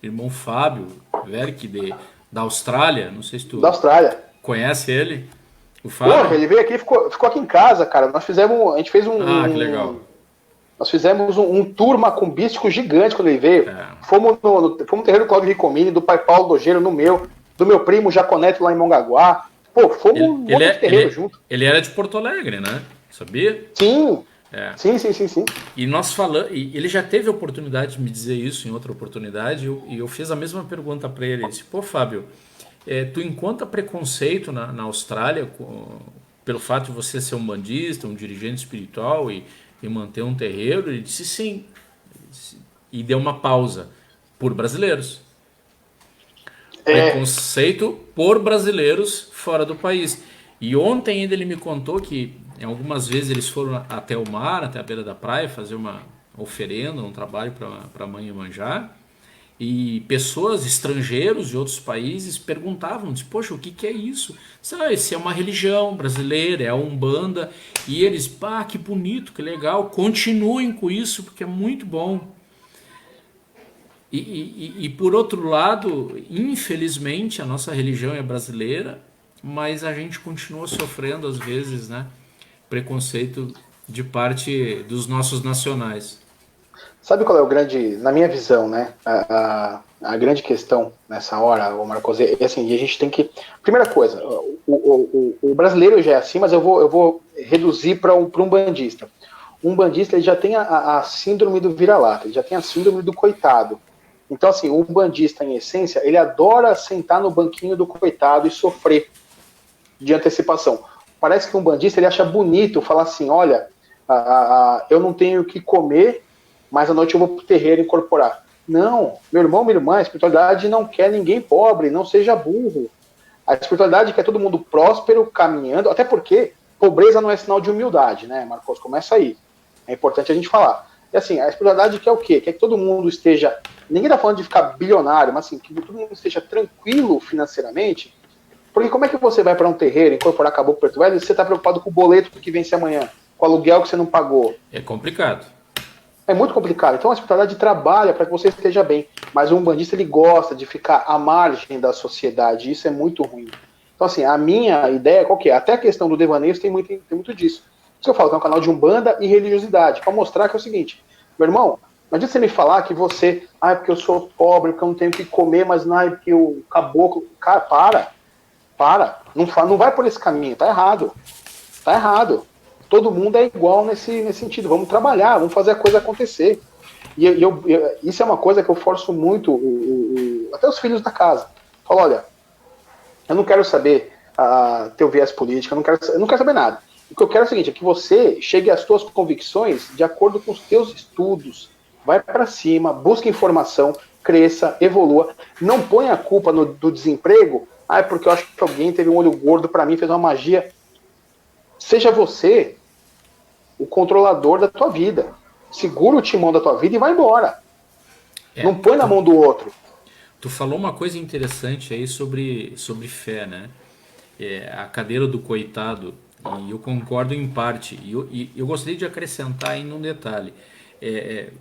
irmão Fábio Verk, da Austrália, não sei se tu da Austrália. Conhece ele? O Fábio? Pô, ele veio aqui e ficou aqui em casa, cara. A gente fez que legal. Nós fizemos um tour macumbístico gigante quando ele veio. Fomos no terreiro do Cláudio Ricomini, do pai Paulo Dogeiro, do meu primo Jaconeto lá em Mongaguá. Pô, fomos um monte de terreiro junto. Ele era de Porto Alegre, né? Sabia? Sim. Sim. E nós falamos, ele já teve a oportunidade de me dizer isso em outra oportunidade, e eu fiz a mesma pergunta para ele. Ele disse, pô, Fábio, tu encontra preconceito na Austrália pelo fato de você ser um bandista, um dirigente espiritual e manter um terreiro? Ele disse sim. E deu uma pausa. Por brasileiros. Preconceito por brasileiros fora do país. E ontem ainda ele me contou que algumas vezes eles foram até o mar, até a beira da praia, fazer uma oferenda, um trabalho para a mãe Iemanjá. E pessoas, estrangeiros de outros países, perguntavam, poxa, o que é isso? Isso é uma religião brasileira, é a Umbanda. E eles, que bonito, que legal, continuem com isso, porque é muito bom. E por outro lado, infelizmente, a nossa religião é brasileira, mas a gente continua sofrendo, às vezes, né, preconceito de parte dos nossos nacionais. Sabe qual é o grande, na minha visão, né, a grande questão nessa hora, o Marcos, é assim, a gente tem que, primeira coisa, o brasileiro já é assim, mas eu vou reduzir para um bandista. Um bandista, ele já tem a síndrome do vira-lata, ele já tem a síndrome do coitado. Então, assim, um bandista, em essência, ele adora sentar no banquinho do coitado e sofrer de antecipação. Parece que um bandista, ele acha bonito falar assim, olha, eu não tenho o que comer, mas à noite eu vou pro terreiro incorporar. Não, meu irmão, minha irmã, a espiritualidade não quer ninguém pobre, não seja burro. A espiritualidade quer todo mundo próspero, caminhando, até porque pobreza não é sinal de humildade, né, Marcos? Começa aí. É importante a gente falar. E assim, a espiritualidade quer o quê? Quer que todo mundo esteja... Ninguém está falando de ficar bilionário, mas assim, que todo mundo esteja tranquilo financeiramente. Porque como é que você vai para um terreiro, incorporar caboclo preto velho, e você está preocupado com o boleto que vence amanhã, com o aluguel que você não pagou? É complicado. É muito complicado. Então a espiritualidade trabalha para que você esteja bem. Mas o umbandista, ele gosta de ficar à margem da sociedade. Isso é muito ruim. Então assim, a minha ideia qual que é? Até a questão do devaneio tem muito disso. Isso que eu falo, que é um canal de umbanda e religiosidade, para mostrar que é o seguinte, meu irmão, não adianta você me falar que você, é porque eu sou pobre, porque eu não tenho o que comer, mas não é porque o caboclo... Cara, para. Não vai por esse caminho, tá errado. Tá errado. Todo mundo é igual nesse sentido. Vamos trabalhar, vamos fazer a coisa acontecer. E isso é uma coisa que eu forço muito, até os filhos da casa. Falo, olha, eu não quero saber teu viés político, eu não quero saber nada. O que eu quero é o seguinte, é que você chegue às suas convicções de acordo com os teus estudos. Vai para cima, busque informação, cresça, evolua. Não ponha a culpa do desemprego. É porque eu acho que alguém teve um olho gordo para mim, fez uma magia. Seja você o controlador da tua vida. Segura o timão da tua vida e vai embora. Não põe na mão do outro. Tu falou uma coisa interessante aí sobre fé, né? A cadeira do coitado. E eu concordo em parte. E eu gostaria de acrescentar ainda um detalhe.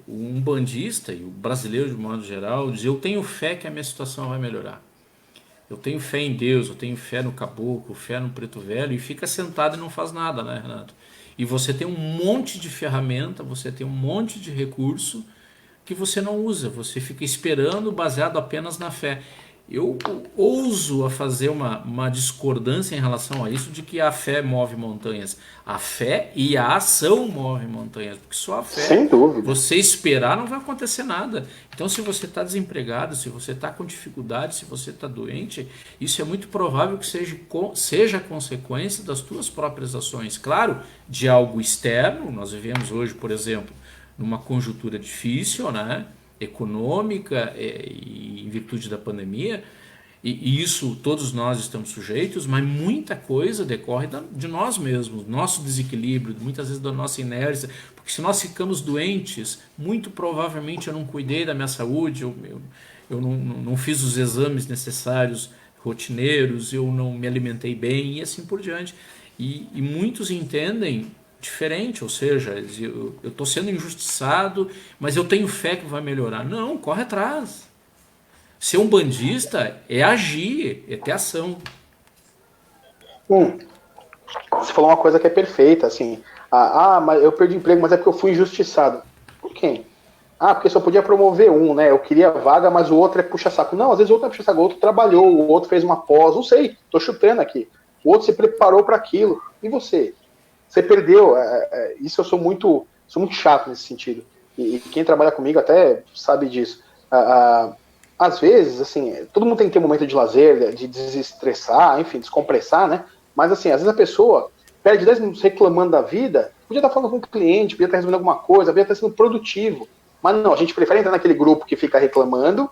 O umbandista e o brasileiro de modo geral diz, eu tenho fé que a minha situação vai melhorar. Eu tenho fé em Deus, eu tenho fé no caboclo, fé no preto velho, e fica sentado e não faz nada, né, Renato? E você tem um monte de ferramenta, você tem um monte de recurso que você não usa, você fica esperando baseado apenas na fé. Eu ouso a fazer uma discordância em relação a isso, de que a fé move montanhas. A fé e a ação movem montanhas, porque só a fé, Sem dúvida. você esperar, não vai acontecer nada. Então, se você está desempregado, se você está com dificuldade, se você está doente, isso é muito provável que seja consequência das tuas próprias ações. Claro, de algo externo. Nós vivemos hoje, por exemplo, numa conjuntura difícil, né? Econômica, e em virtude da pandemia, e isso todos nós estamos sujeitos, mas muita coisa decorre de nós mesmos, nosso desequilíbrio, muitas vezes da nossa inércia, porque se nós ficamos doentes, muito provavelmente eu não cuidei da minha saúde, eu não fiz os exames necessários, rotineiros, eu não me alimentei bem, e assim por diante. E muitos entendem diferente, ou seja, eu estou sendo injustiçado, mas eu tenho fé que vai melhorar. Não, corre atrás. Ser um bandista é agir, é ter ação. Você falou uma coisa que é perfeita, assim. Mas eu perdi emprego, mas é porque eu fui injustiçado. Por quem? Porque só podia promover um, né? Eu queria vaga, mas o outro é puxa-saco. Não, às vezes o outro é puxa-saco, o outro trabalhou, o outro fez uma pós, não sei, tô chutando aqui. O outro se preparou para aquilo. E você? Você perdeu. Isso eu sou muito chato nesse sentido. E quem trabalha comigo até sabe disso. Às vezes, assim, todo mundo tem que ter um momento de lazer, de desestressar, enfim, descompressar, né? Mas, assim, às vezes a pessoa perde 10 minutos reclamando da vida, podia estar falando com o cliente, podia estar resolvendo alguma coisa, podia estar sendo produtivo. Mas não, a gente prefere entrar naquele grupo que fica reclamando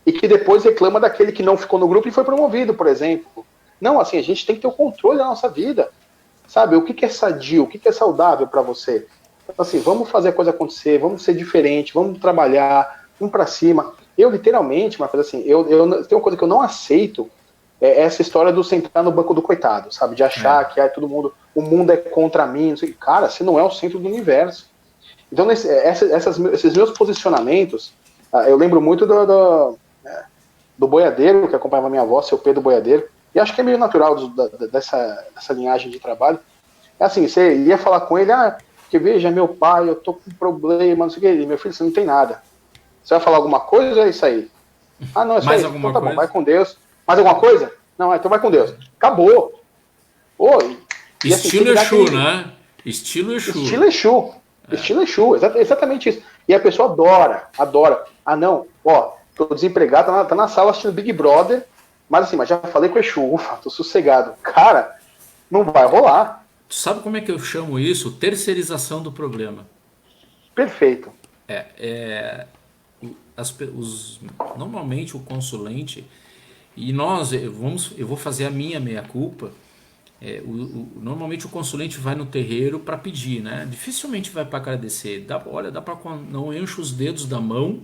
e que depois reclama daquele que não ficou no grupo e foi promovido, por exemplo. Não, assim, a gente tem que ter o controle da nossa vida. Sabe, o que é sadio, o que é saudável para você? Então, assim, vamos fazer a coisa acontecer, vamos ser diferente, vamos trabalhar, vamos para cima. Eu, literalmente, uma coisa assim, tem uma coisa que eu não aceito, é essa história do sentar no banco do coitado, sabe? De achar que todo mundo, o mundo é contra mim, não sei. Cara, você não é o centro do universo. Então, esses meus posicionamentos, eu lembro muito do boiadeiro, que acompanhava minha avó, seu Pedro Boiadeiro, e acho que é meio natural dessa linhagem de trabalho. É assim, você ia falar com ele, porque veja, meu pai, eu tô com problema, não sei o que, meu filho, você não tem nada. Você vai falar alguma coisa ou é isso aí? Não, é isso Mais aí. alguma Então tá coisa? bom, vai com Deus. Mais alguma coisa? Não, então vai com Deus. Acabou. Estilo Exu, né? Estilo Exu. Estilo Exu. Estilo Exu, exatamente isso. E a pessoa adora. Não, tô desempregado, tá na sala assistindo Big Brother, mas assim, já falei com o Exu, ufa, tô sossegado. Cara, não vai rolar. Tu sabe como é que eu chamo isso? Terceirização do problema. Perfeito. Normalmente o consulente, e eu vou fazer a minha meia-culpa, normalmente o consulente vai no terreiro para pedir, né? Dificilmente vai para agradecer. Não enche os dedos da mão.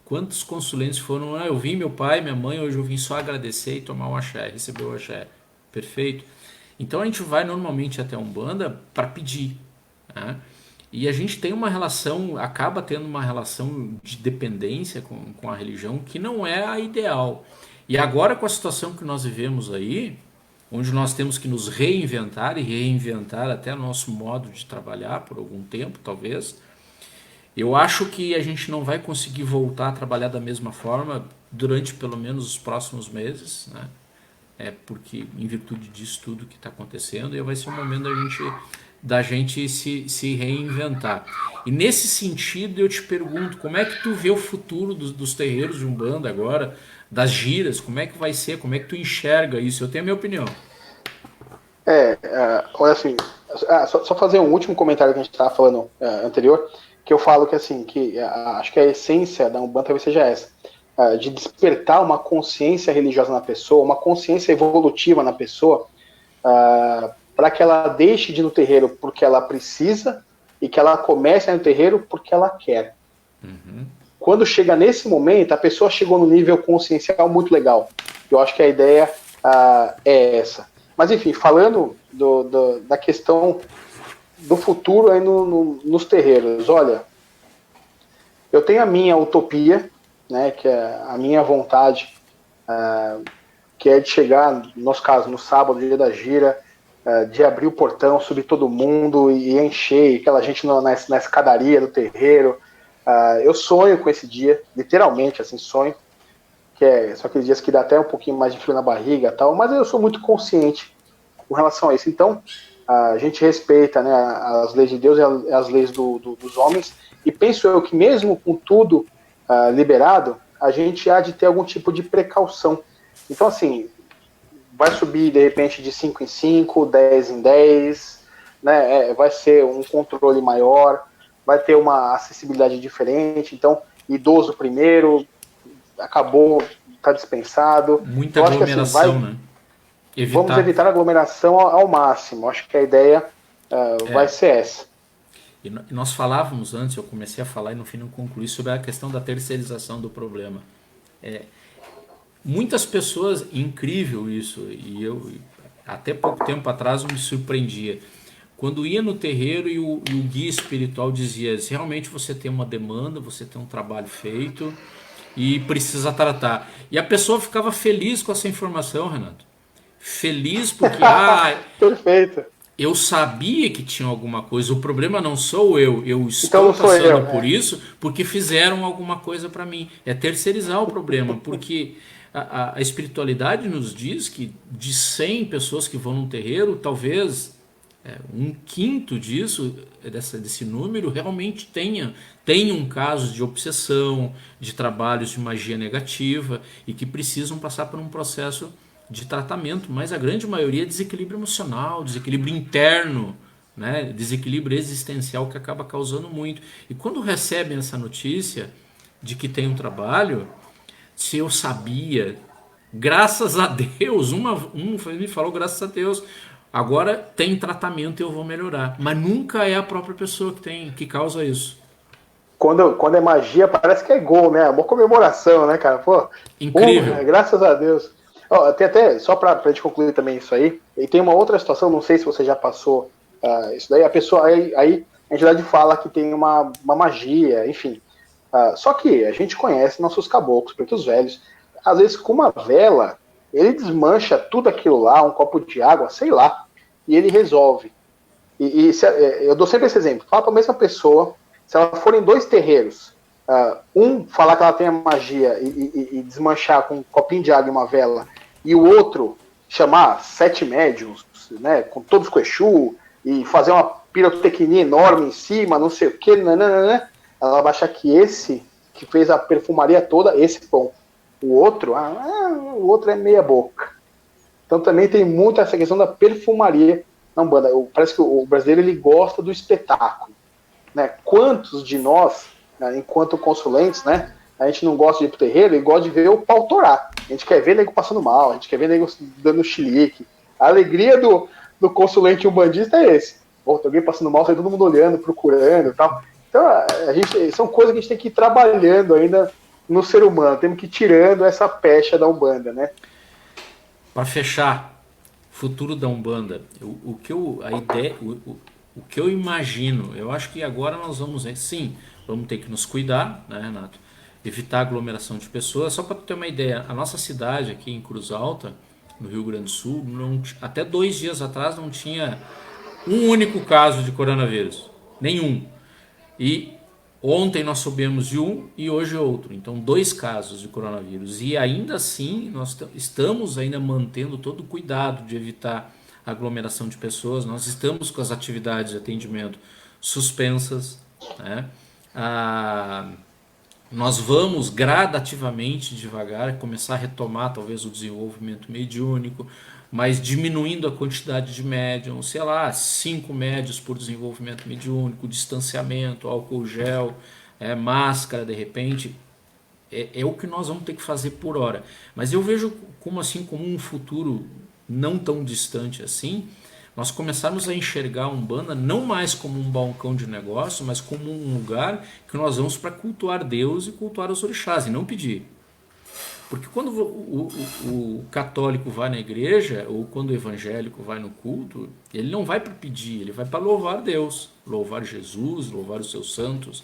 Quantos consulentes foram? Eu vim, meu pai, minha mãe, hoje eu vim só agradecer e tomar um axé, receber o axé. Perfeito? Então a gente vai normalmente até a Umbanda para pedir, né? E a gente tem acaba tendo uma relação de dependência com a religião que não é a ideal. E agora, com a situação que nós vivemos aí, onde nós temos que nos reinventar e reinventar até nosso modo de trabalhar por algum tempo, talvez, eu acho que a gente não vai conseguir voltar a trabalhar da mesma forma durante pelo menos os próximos meses, né? Porque em virtude disso tudo que está acontecendo, e vai ser um momento da gente se reinventar. E nesse sentido eu te pergunto, como é que tu vê o futuro dos terreiros de Umbanda agora, das giras, como é que vai ser, como é que tu enxerga isso? Eu tenho a minha opinião. Olha assim, só fazer um último comentário que a gente estava falando anterior, que eu falo que assim, acho que a essência da Umbanda talvez seja essa, de despertar uma consciência religiosa na pessoa, uma consciência evolutiva na pessoa, para que ela deixe de ir no terreiro porque ela precisa e que ela comece a ir no terreiro porque ela quer. Uhum. Quando chega nesse momento, a pessoa chegou no nível consciencial muito legal. Eu acho que a ideia é essa. Mas enfim, falando da questão do futuro aí nos terreiros, olha, eu tenho a minha utopia, né, que é a minha vontade, que é de chegar, no nosso caso, no sábado, dia da gira, de abrir o portão, subir todo mundo e encher aquela gente na escadaria do terreiro. Eu sonho com esse dia, literalmente, assim, sonho. são aqueles dias que dá até um pouquinho mais de frio na barriga e tal, mas eu sou muito consciente com relação a isso. Então, a gente respeita, né, as leis de Deus e as leis dos homens, e penso eu que mesmo com tudo liberado, a gente há de ter algum tipo de precaução. Então, assim, vai subir de repente de 5 em 5, 10 em 10, né, vai ser um controle maior, vai ter uma acessibilidade diferente. Então, idoso primeiro, acabou, está dispensado. Muita Eu acho que assim, aglomeração, né? vamos evitar aglomeração ao máximo. Acho que a ideia vai ser essa. E nós falávamos antes, eu comecei a falar e no fim não concluí, sobre a questão da terceirização do problema. Muitas pessoas, incrível isso, e eu até pouco tempo atrás eu me surpreendia. Quando ia no terreiro e o guia espiritual dizia, realmente você tem uma demanda, você tem um trabalho feito e precisa tratar. E a pessoa ficava feliz com essa informação, Renato. Feliz porque Perfeito. Eu sabia que tinha alguma coisa. O problema não sou eu estou passando por isso porque fizeram alguma coisa para mim. É terceirizar o problema, porque a espiritualidade nos diz que de 100 pessoas que vão num terreiro, talvez um quinto desse número realmente tenham casos de obsessão, de trabalhos de magia negativa e que precisam passar por um processo de tratamento, mas a grande maioria é desequilíbrio emocional, desequilíbrio interno, né? Desequilíbrio existencial que acaba causando muito. E quando recebem essa notícia de que tem um trabalho, se eu sabia, graças a Deus, um me falou graças a Deus, agora tem tratamento e eu vou melhorar. Mas nunca é a própria pessoa que causa isso. Quando é magia, parece que é gol, né? Uma comemoração, né, cara? Pô, incrível. Graças a Deus. Tem até, só pra gente concluir também isso aí, e tem uma outra situação, não sei se você já passou isso daí, a pessoa, aí a entidade fala que tem uma magia, enfim. Só que a gente conhece nossos caboclos, pretos velhos, às vezes com uma vela, ele desmancha tudo aquilo lá, um copo de água, sei lá, e ele resolve. Eu dou sempre esse exemplo, fala pra mesma pessoa, se ela for em 2 terreiros, um falar que ela tem a magia e desmanchar com um copinho de água e uma vela, e o outro chamar 7 médiums, né, com todos com Exu, e fazer uma pirotecnia enorme em cima, não sei o que, ela vai achar que esse que fez a perfumaria toda, esse é bom. O outro é meia boca. Então também tem muito essa questão da perfumaria na Umbanda. Parece que o brasileiro ele gosta do espetáculo, né? Quantos de nós, enquanto consulentes, né, a gente não gosta de ir pro terreiro e gosta de ver o pau torar. A gente quer ver nego passando mal, a gente quer ver nego dando chilique. A alegria do consulente umbandista é esse. Tem alguém passando mal, sai todo mundo olhando, procurando e tal. Então, são coisas que a gente tem que ir trabalhando ainda no ser humano. Temos que ir tirando essa pecha da Umbanda, né? Para fechar, futuro da Umbanda, o que eu imagino, eu acho que agora nós vamos ter que nos cuidar, né, Renato? Evitar aglomeração de pessoas. Só para ter uma ideia, a nossa cidade aqui em Cruz Alta, no Rio Grande do Sul, até 2 dias atrás não tinha um único caso de coronavírus. Nenhum. E ontem nós soubemos de um e hoje outro. Então 2 casos de coronavírus. E ainda assim nós estamos ainda mantendo todo o cuidado de evitar aglomeração de pessoas. Nós estamos com as atividades de atendimento suspensas, né? Nós vamos gradativamente, devagar, começar a retomar talvez o desenvolvimento mediúnico, mas diminuindo a quantidade de médiums, 5 médios por desenvolvimento mediúnico, distanciamento, álcool gel, máscara de repente. É o que nós vamos ter que fazer por hora. Mas eu vejo como um futuro não tão distante assim, nós começarmos a enxergar a Umbanda não mais como um balcão de negócio, mas como um lugar que nós vamos para cultuar Deus e cultuar os orixás, e não pedir. Porque quando o católico vai na igreja, ou quando o evangélico vai no culto, ele não vai para pedir, ele vai para louvar Deus, louvar Jesus, louvar os seus santos.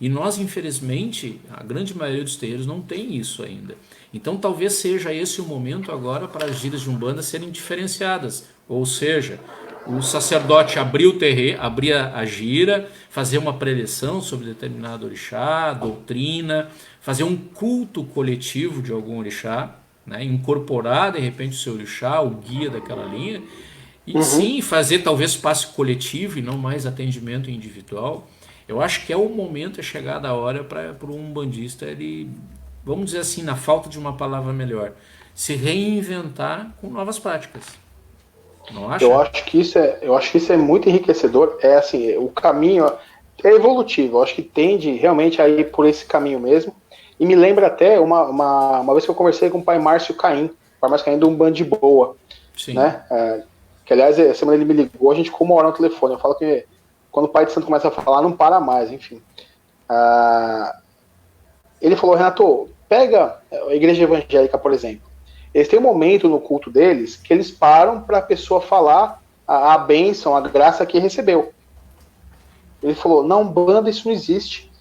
E nós, infelizmente, a grande maioria dos terreiros não tem isso ainda. Então talvez seja esse o momento agora para as giras de Umbanda serem diferenciadas. Ou seja, o sacerdote abria o terreiro, abria a gira, fazia uma preleção sobre determinado orixá, doutrina, fazer um culto coletivo de algum orixá, né? Incorporar de repente o seu orixá, o guia daquela linha, e sim fazer talvez passe coletivo e não mais atendimento individual. Eu acho que é o momento, é chegada a hora para o umbandista, ele, vamos dizer assim, na falta de uma palavra melhor, se reinventar com novas práticas. Não acha? Eu acho que isso é muito enriquecedor. É assim, o caminho é evolutivo. Eu acho que tende realmente a ir por esse caminho mesmo. E me lembra até uma vez que eu conversei com o pai Márcio Caim, o pai Márcio Caim de Umbanda de Boa, Sim. né? Que aliás, essa semana ele me ligou, a gente ficou uma hora no telefone. Eu falo que quando o pai de santo começa a falar, não para mais, enfim. Ele falou, Renato, pega a igreja evangélica, por exemplo. Eles têm um momento no culto deles que eles param para a pessoa falar a bênção, a graça que recebeu. Ele falou, na Umbanda isso não existe.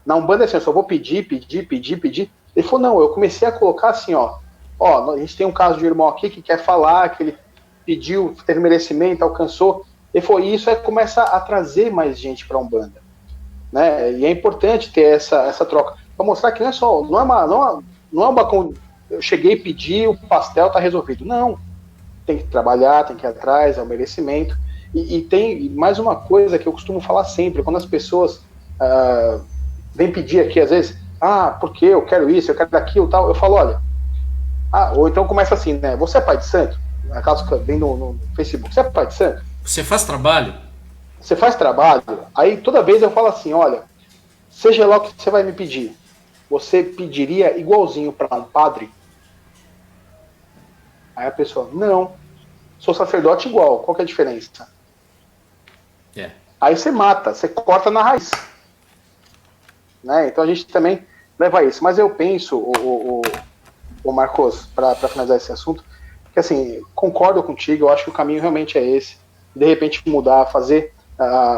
Na Umbanda é assim, eu só vou pedir. Ele falou, não, eu comecei a colocar assim, ó, a gente tem um caso de um irmão aqui que quer falar, que ele pediu, teve merecimento, alcançou. Ele falou, isso aí começa a trazer mais gente para a Umbanda. Né? E é importante ter essa troca. Para mostrar que não é uma eu cheguei e pedi, o pastel está resolvido. Não, tem que trabalhar, tem que ir atrás, é o merecimento. E tem mais uma coisa que eu costumo falar sempre, quando as pessoas vêm pedir aqui, às vezes, porque eu quero isso, eu quero aquilo, tal, eu falo, olha, ou então começa assim, né, você é pai de santo? Na casa que vem no Facebook, você é pai de santo? Você faz trabalho? Você faz trabalho? Aí toda vez eu falo assim, olha, seja lá o que você vai me pedir, você pediria igualzinho para um padre? Aí a pessoa, não, sou sacerdote igual, qual que é a diferença? Aí você mata, você corta na raiz. Né? Então a gente também leva isso. Mas eu penso, o Marcos, para finalizar esse assunto, que assim, concordo contigo, eu acho que o caminho realmente é esse. De repente mudar, fazer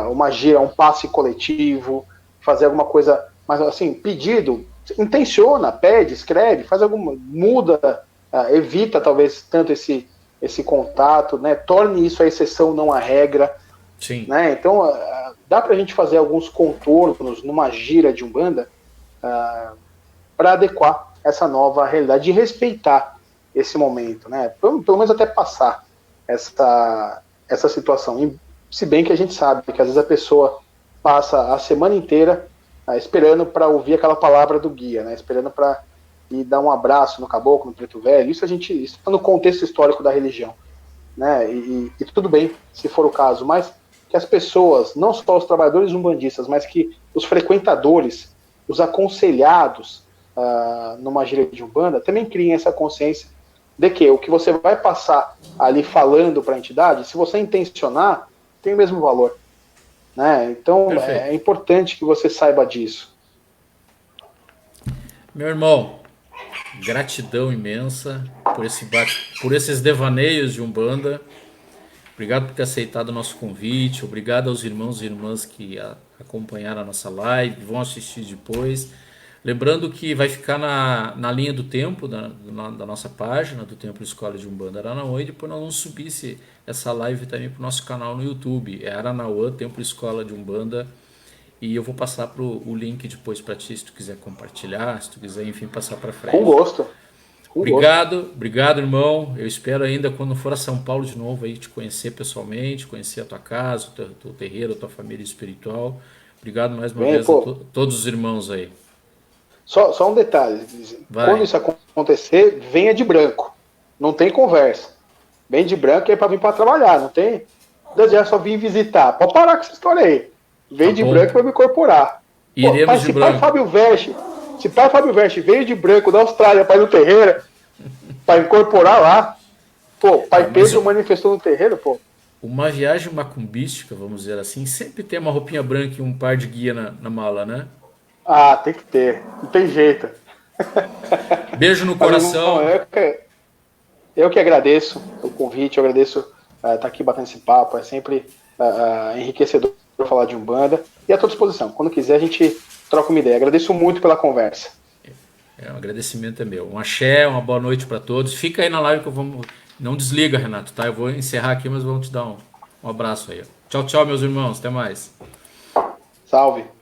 uma gira, um passe coletivo, fazer alguma coisa, mas assim, pedido, intenciona, pede, escreve, faz alguma, muda, evita talvez tanto esse contato, né? Torne isso a exceção, não a regra. Sim. Né? Então, dá pra gente fazer alguns contornos numa gira de Umbanda para adequar essa nova realidade e respeitar esse momento, né? Pelo menos até passar essa situação. E, se bem que a gente sabe que às vezes a pessoa passa a semana inteira esperando para ouvir aquela palavra do guia, né? Esperando para ir dar um abraço no caboclo, no preto velho. Isso está no contexto histórico da religião, né? E tudo bem, se for o caso, mas que as pessoas, não só os trabalhadores umbandistas, mas que os frequentadores, os aconselhados numa gira de Umbanda, também criem essa consciência de que o que você vai passar ali falando para a entidade, se você intencionar, tem o mesmo valor. Né? Então, é importante que você saiba disso. Meu irmão, gratidão imensa por esses devaneios de Umbanda. Obrigado por ter aceitado o nosso convite. Obrigado aos irmãos e irmãs que acompanharam a nossa live, vão assistir depois. Lembrando que vai ficar na linha do tempo da nossa página, do Templo Escola de Umbanda Aranauã, e depois nós vamos subir essa live também para o nosso canal no YouTube. É Aranauã, Templo Escola de Umbanda. E eu vou passar o link depois para ti, se tu quiser compartilhar, se tu quiser, enfim, passar para frente. Com gosto. Obrigado, irmão. Eu espero ainda, quando for a São Paulo de novo, aí te conhecer pessoalmente, conhecer a tua casa, o teu terreiro, a tua família espiritual. Obrigado mais uma vez a todos os irmãos aí. Só um detalhe. Quando isso acontecer, venha de branco. Não tem conversa. Vem de branco é para vir para trabalhar. Não tem. Já só vim visitar. Pode parar com essa história aí. Vem de branco para me incorporar. Iremos de branco. Se pai Fábio Veste veio de branco da Austrália para ir no terreiro, para incorporar lá, pai Pedro manifestou no terreiro, Uma viagem macumbística, vamos dizer assim, sempre tem uma roupinha branca e um par de guia na mala, né? Tem que ter. Não tem jeito. Beijo no coração. Eu que agradeço o convite, eu agradeço estar aqui batendo esse papo, é sempre enriquecedor falar de Umbanda, e à tua disposição. Quando quiser, a gente troca uma ideia. Agradeço muito pela conversa. Um agradecimento é meu. Um axé, uma boa noite para todos. Fica aí na live que não desliga, Renato, tá? Eu vou encerrar aqui, mas vamos te dar Um abraço aí. Tchau, tchau, meus irmãos. Até mais. Salve.